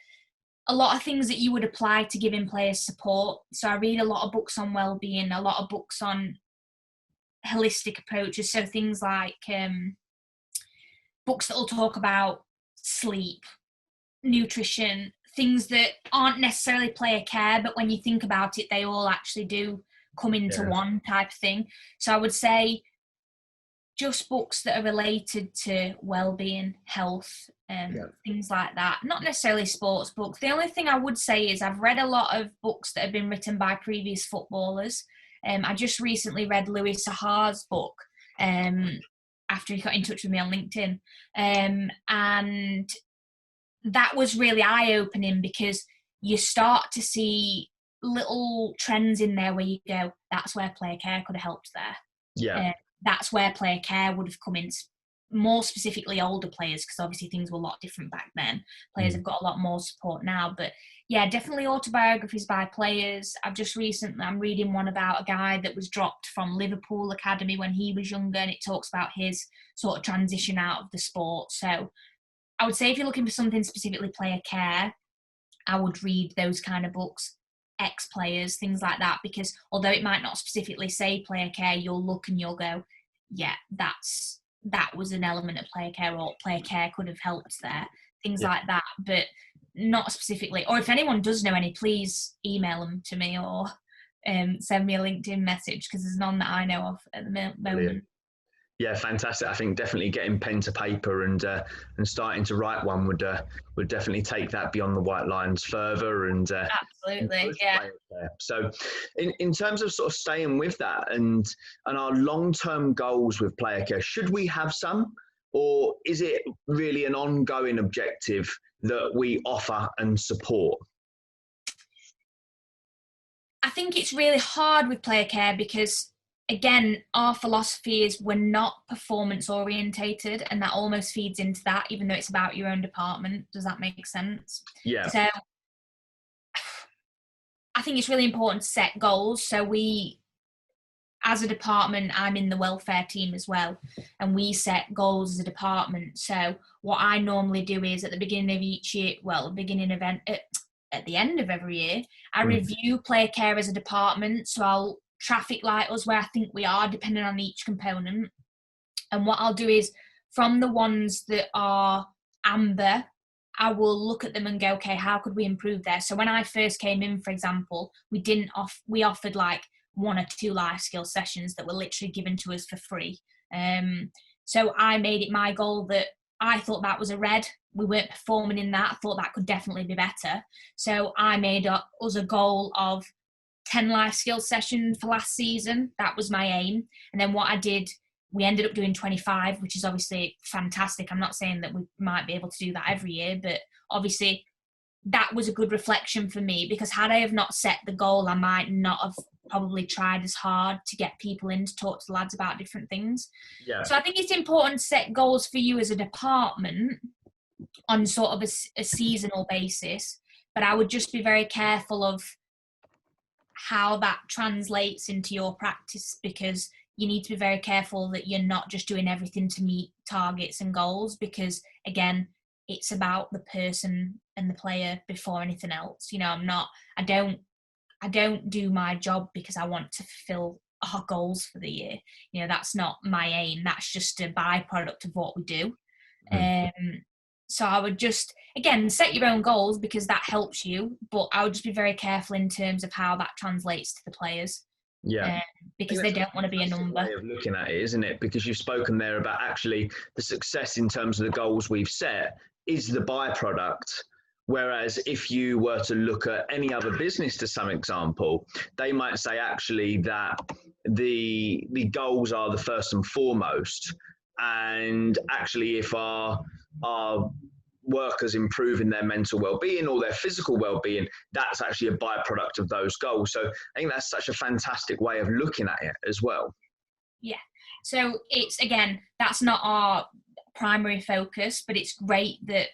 Speaker 2: a lot of things that you would apply to giving players support. So I read a lot of books on well-being, a lot of books on holistic approaches. So things like books that will talk about sleep, nutrition, things that aren't necessarily player care, but when you think about it, they all actually do come into one type of thing. So I would say just books that are related to well-being, health, things like that. Not necessarily sports books. The only thing I would say is I've read a lot of books that have been written by previous footballers. I just recently read Louis Sahar's book after he got in touch with me on LinkedIn. And that was really eye-opening because you start to see little trends in there where you go, that's where player care could have helped there.
Speaker 1: Yeah.
Speaker 2: That's where player care would have come in, more specifically older players, because obviously things were a lot different back then. Players have got a lot more support now. But yeah, definitely autobiographies by players. I'm reading one about a guy that was dropped from Liverpool Academy when he was younger, and it talks about his sort of transition out of the sport. So I would say if you're looking for something specifically player care, I would read those kind of books, ex-players, things like that, because although it might not specifically say player care, you'll look and you'll go, yeah, that was an element of player care, or player care could have helped there, things like that, but not specifically. Or if anyone does know any, please email them to me or send me a LinkedIn message, because there's none that I know of at the moment.
Speaker 1: Brilliant. Yeah, fantastic. I think definitely getting pen to paper and starting to write one would definitely take that beyond the white lines further. And
Speaker 2: absolutely, yeah.
Speaker 1: So, in terms of sort of staying with that and our long-term goals with player care, should we have some, or is it really an ongoing objective that we offer and support?
Speaker 2: I think it's really hard with player care because, again, our philosophy is we're not performance orientated, and that almost feeds into that, even though it's about your own department. Does that make sense?
Speaker 1: Yeah.
Speaker 2: So I think it's really important to set goals. So we, as a department, I'm in the welfare team as well, and we set goals as a department. So what I normally do is at the beginning of each year, at the end of every year, I review player care as a department. So I'll traffic light us where I think we are, depending on each component. And what I'll do is, from the ones that are amber, I will look at them and go, okay, how could we improve there? So when I first came in, for example, we offered like 1 or 2 life skill sessions that were literally given to us for free. So I made it my goal that I thought that was a red. We weren't performing in that. I thought that could definitely be better. So I made us a goal of 10 life skills sessions for last season. That was my aim. And then what I did, we ended up doing 25, which is obviously fantastic. I'm not saying that we might be able to do that every year, but obviously that was a good reflection for me, because had I have not set the goal, I might not have probably tried as hard to get people in to talk to the lads about different things. Yeah. So I think it's important to set goals for you as a department on sort of a seasonal basis, but I would just be very careful of how that translates into your practice, because you need to be very careful that you're not just doing everything to meet targets and goals, because again, it's about the person and the player before anything else. I don't do my job because I want to fulfill our goals for the year. That's not my aim. That's just a byproduct of what we do. So I would just, again, set your own goals because that helps you, but I would just be very careful in terms of how that translates to the players.
Speaker 1: Yeah.
Speaker 2: Because they don't want to be a number.
Speaker 1: Way of looking at it, isn't it? Because you've spoken there about actually the success in terms of the goals we've set is the byproduct. Whereas if you were to look at any other business, to some example, they might say actually that the goals are the first and foremost. And actually, if our workers improving their mental well-being or their physical well-being, that's actually a byproduct of those goals. So I think that's such a fantastic way of looking at it as well.
Speaker 2: Yeah. So it's, again, that's not our primary focus, but it's great that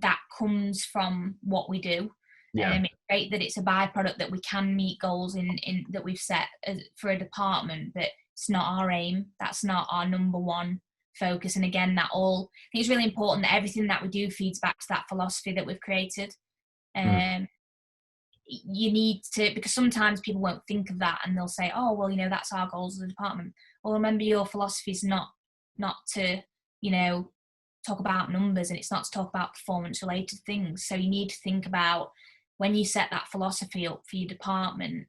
Speaker 2: that comes from what we do.
Speaker 1: Yeah.
Speaker 2: It's great that it's a byproduct that we can meet goals in that we've set for a department, but it's not our aim. That's not our number one focus. And again, I think it's really important that everything that we do feeds back to that philosophy that we've created. You need to, because sometimes people won't think of that and they'll say, oh, well, that's our goals as a department. Well, remember, your philosophy is not to, talk about numbers, and it's not to talk about performance related things. So you need to think about, when you set that philosophy up for your department,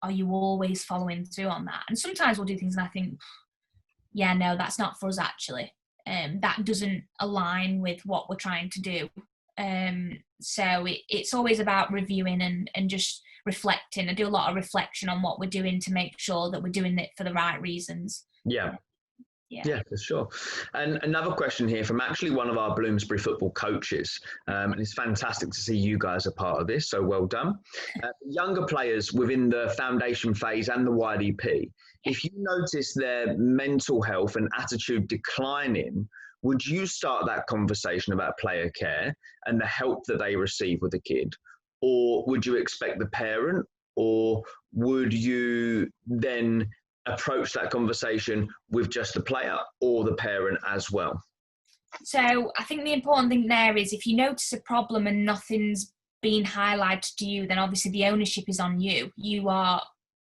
Speaker 2: are you always following through on that? And sometimes we'll do things and I think, yeah, no, that's not for us actually. That doesn't align with what we're trying to do. So it's always about reviewing and just reflecting. I do a lot of reflection on what we're doing to make sure that we're doing it for the right reasons. Yeah,
Speaker 1: for sure. And another question here from actually one of our Bloomsbury football coaches, and it's fantastic to see you guys are part of this, so well done. Younger players within the foundation phase and the YDP, if you notice their mental health and attitude declining, would you start that conversation about player care and the help that they receive with the kid? Or would you expect the parent, or would you then approach that conversation with just the player or the parent as well?
Speaker 2: So I think the important thing there is, if you notice a problem and nothing's being highlighted to you, then obviously the ownership is on you. You are,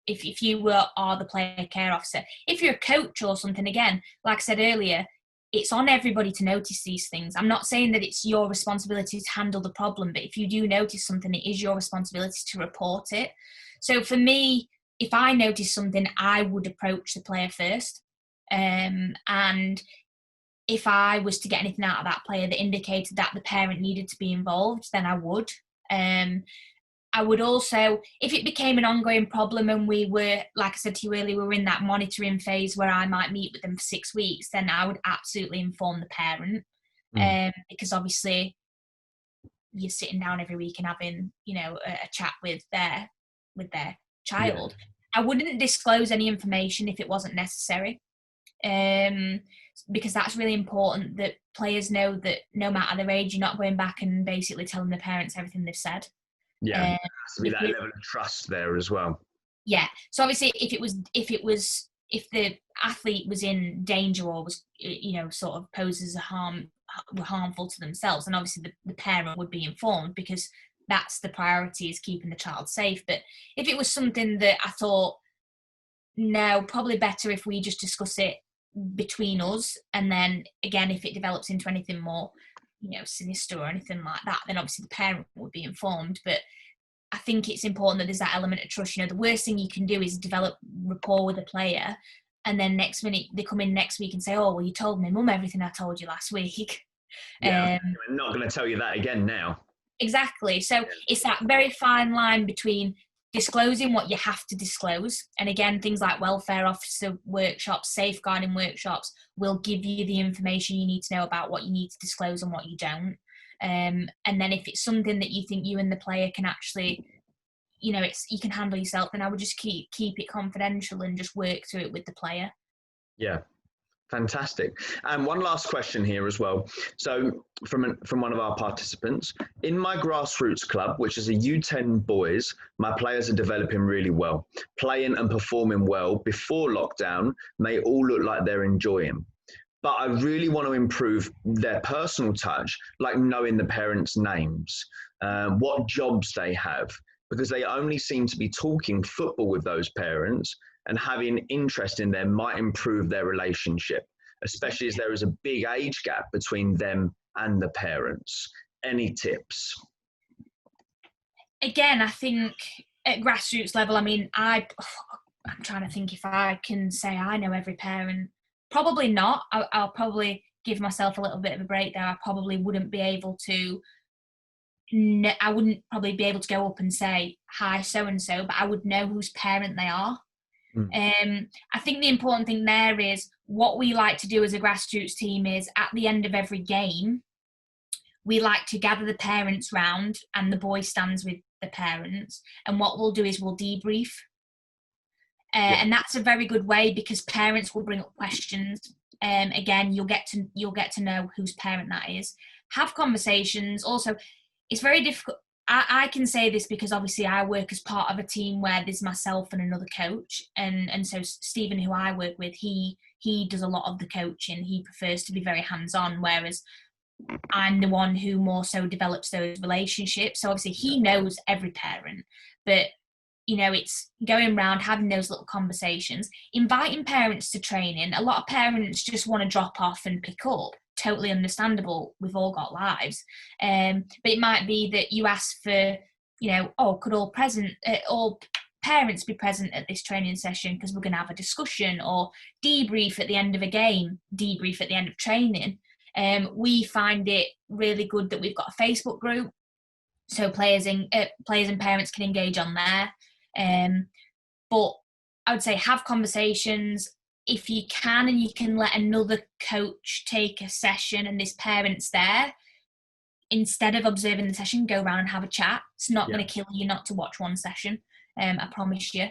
Speaker 2: if you are the player care officer. If you're a coach or something, again, like I said earlier, it's on everybody to notice these things. I'm not saying that it's your responsibility to handle the problem, but if you do notice something, it is your responsibility to report it. So for me, if I notice something, I would approach the player first. And if I was to get anything out of that player that indicated that the parent needed to be involved, then I would. I would also, if it became an ongoing problem and we were, like I said to you earlier, we were in that monitoring phase where I might meet with them for 6 weeks, then I would absolutely inform the parent. Because obviously you're sitting down every week and having, a chat with their child. I wouldn't disclose any information if it wasn't necessary, because that's really important, that players know that no matter their age, you're not going back and basically telling the parents everything they've said.
Speaker 1: There has to be that level of trust there as well.
Speaker 2: Yeah. So obviously, if the athlete was in danger or was, sort of poses were harmful to themselves, then obviously the parent would be informed, because that's the priority, is keeping the child safe. But if it was something that I thought, no, probably better if we just discuss it between us, and then again, if it develops into anything more, sinister or anything like that, then obviously the parent would be informed. But I think it's important that there's that element of trust. The worst thing you can do is develop rapport with a player, and then next minute they come in next week and say, oh, well, you told my mum everything I told you last week.
Speaker 1: I'm not going to tell you that again now.
Speaker 2: Exactly. So it's that very fine line between disclosing what you have to disclose. And again, things like welfare officer workshops, safeguarding workshops will give you the information you need to know about what you need to disclose and what you don't. And then if it's something that you think you and the player can actually, you can handle yourself, then I would just keep it confidential and just work through it with the player.
Speaker 1: Yeah. Fantastic. And one last question here as well. So from one of our participants, in my grassroots club, which is a U10 boys, my players are developing really well. Playing and performing well before lockdown may all look like they're enjoying. But I really want to improve their personal touch, like knowing the parents' names, what jobs they have, because they only seem to be talking football with those parents, and having interest in them might improve their relationship, especially as there is a big age gap between them and the parents. Any tips?
Speaker 2: Again, I think at grassroots level, I mean, I'm trying to think if I can say I know every parent. Probably not. I'll probably give myself a little bit of a break there. I probably wouldn't be able to. I wouldn't probably be able to go up and say hi so and so, but I would know whose parent they are. I think the important thing there is what we like to do as a grassroots team is at the end of every game, we like to gather the parents round and the boy stands with the parents. And what we'll do is we'll debrief. And that's a very good way because parents will bring up questions. Again, you'll get to know whose parent that is. Have conversations. Also, it's very difficult. I can say this because obviously I work as part of a team where there's myself and another coach, and so Stephen, who I work with, he does a lot of the coaching. He prefers to be very hands-on, whereas I'm the one who more so develops those relationships. So obviously he knows every parent, but it's going around having those little conversations, inviting parents to training. A lot of parents just want to drop off and pick up. Totally understandable. We've all got lives. But it might be that you ask for, could all parents be present at this training session because we're going to have a discussion, or debrief at the end of a game, debrief at the end of training. We find it really good that we've got a Facebook group, so players and parents can engage on there. But I would say have conversations if you can, and you can let another coach take a session and this parent's there. Instead of observing the session, go around and have a chat. It's not going to kill you not to watch one session. I promise you.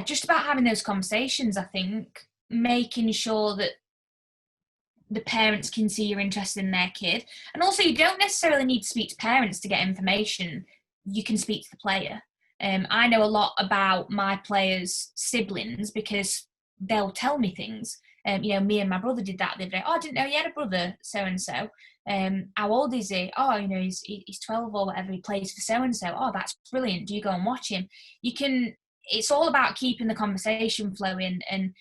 Speaker 2: Just about having those conversations, I think, making sure that the parents can see you're interested in their kid. And also, you don't necessarily need to speak to parents to get information. You can speak to the player. I know a lot about my players' siblings because they'll tell me things. Me and my brother did that the other day. Oh, I didn't know you had a brother, so-and-so. How old is he? Oh, he's 12 or whatever. He plays for so-and-so. Oh, that's brilliant. Do you go and watch him? It's all about keeping the conversation flowing. And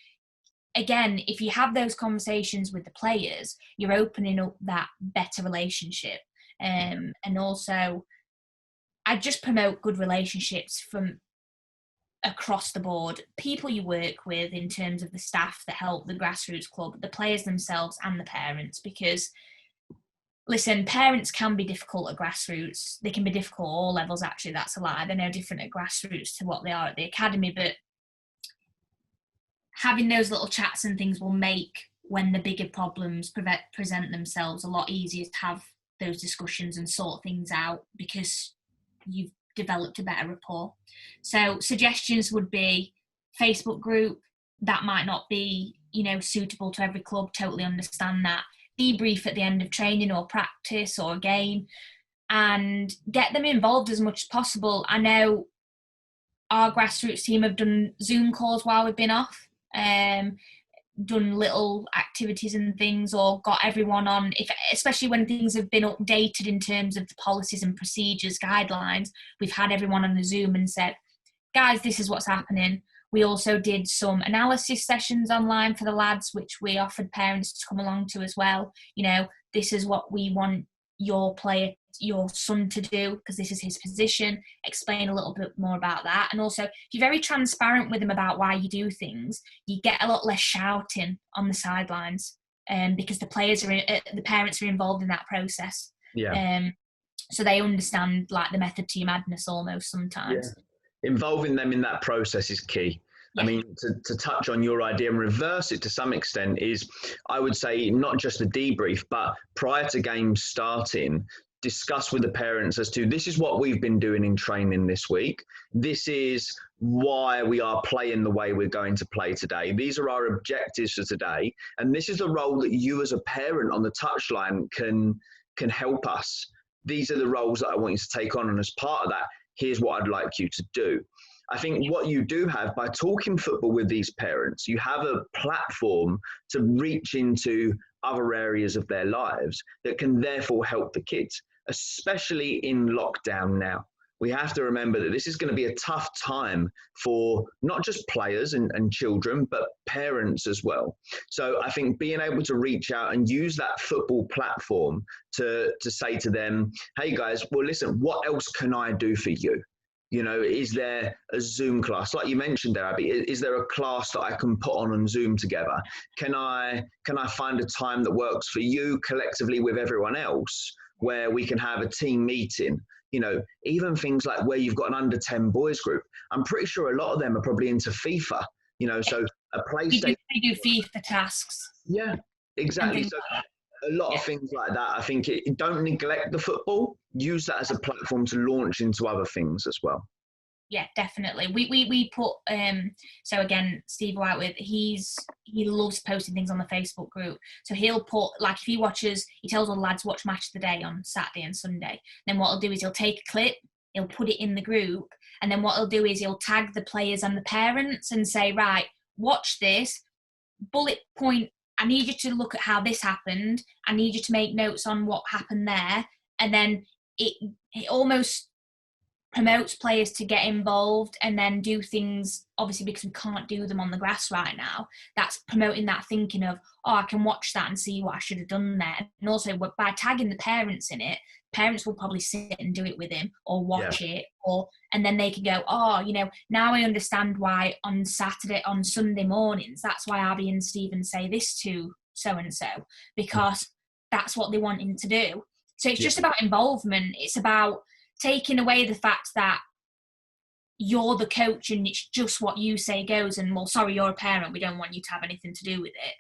Speaker 2: again, if you have those conversations with the players, you're opening up that better relationship. And also, I just promote good relationships from across the board. People you work with in terms of the staff that help the grassroots club, the players themselves and the parents, because listen, parents can be difficult at grassroots. They can be difficult at all levels, actually. That's a lie. They're no different at grassroots to what they are at the academy, but having those little chats and things will make, when the bigger problems present themselves, a lot easier to have those discussions and sort things out because you've developed a better rapport. So suggestions would be Facebook group. That might not be, suitable to every club. Totally understand that. Debrief at the end of training or practice or game, and get them involved as much as possible. I know our grassroots team have done Zoom calls while we've been off, done little activities and things, or got everyone on, especially when things have been updated in terms of the policies and procedures, guidelines, we've had everyone on the Zoom and said, guys, this is what's happening. We also did some analysis sessions online for the lads, which we offered parents to come along to as well. This is what we want your son to do because this is his position. Explain a little bit more about that. And also, if you're very transparent with them about why you do things, you get a lot less shouting on the sidelines, because the parents are involved in that process. So they understand like the method to your madness almost sometimes.
Speaker 1: Involving them in that process is key. I mean, to touch on your idea and reverse it to some extent is, I would say, not just the debrief, but prior to games starting, discuss with the parents as to, this is what we've been doing in training this week. This is why we are playing the way we're going to play today. These are our objectives for today. And this is the role that you as a parent on the touchline can help us. These are the roles that I want you to take on. And as part of that, here's what I'd like you to do. I think what you do have by talking football with these parents, you have a platform to reach into other areas of their lives that can therefore help the kids, especially in lockdown now. We have to remember that this is going to be a tough time for not just players and children, but parents as well. So I think being able to reach out and use that football platform to say to them, hey guys, well, listen, what else can I do for you? You know, is there a Zoom class? Like you mentioned there, Abby, is there a class that I can put on Zoom together? Can I find a time that works for you collectively with everyone else where we can have a team meeting? You know, even things like where you've got an under 10 boys group. I'm pretty sure a lot of them are probably into FIFA, you know, so a PlayStation.
Speaker 2: They do FIFA tasks.
Speaker 1: Yeah, exactly. So a lot of things like that. I think don't neglect the football. Use that as a platform to launch into other things as well.
Speaker 2: Yeah, definitely. We put so again, Steve Whitewood, he loves posting things on the Facebook group. So he'll put, like, if he tells all the lads watch match of the day on Saturday and Sunday. Then what he'll do is he'll take a clip, he'll put it in the group, and then what he'll do is he'll tag the players and the parents and say, right, watch this, bullet point, I need you to look at how this happened. I need you to make notes on what happened there. And then it almost promotes players to get involved and then do things, obviously because we can't do them on the grass right now. That's promoting that thinking of, oh, I can watch that and see what I should have done there. And also by tagging the parents in it, parents will probably sit and do it with him or watch it, and then they can go, oh, you know, now I understand why on Sunday mornings, that's why Abby and Stephen say this to so-and-so, because that's what they want him to do. So it's just about involvement. It's about taking away the fact that you're the coach and it's just what you say goes, and, well, sorry, you're a parent, we don't want you to have anything to do with it,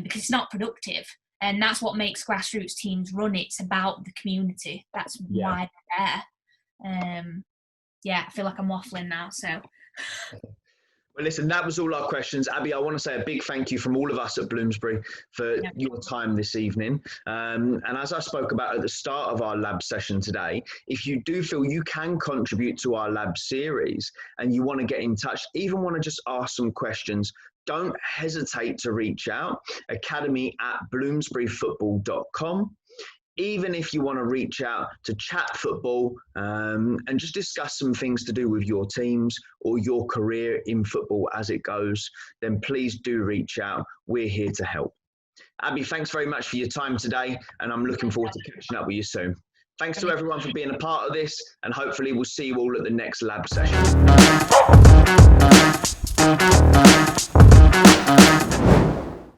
Speaker 2: because it's not productive. And that's what makes grassroots teams run. It's about the community. That's why they're there. I feel like I'm waffling now. So,
Speaker 1: well, listen, that was all our questions. Abby, I want to say a big thank you from all of us at Bloomsbury for your time this evening. And as I spoke about at the start of our lab session today, if you do feel you can contribute to our lab series and you want to get in touch, even want to just ask some questions, don't hesitate to reach out, academy@bloomsburyfootball.com. Even if you want to reach out to chat football and just discuss some things to do with your teams or your career in football as it goes, then please do reach out. We're here to help. Abby, thanks very much for your time today, and I'm looking forward to catching up with you soon. Thanks to everyone for being a part of this, and hopefully we'll see you all at the next lab session.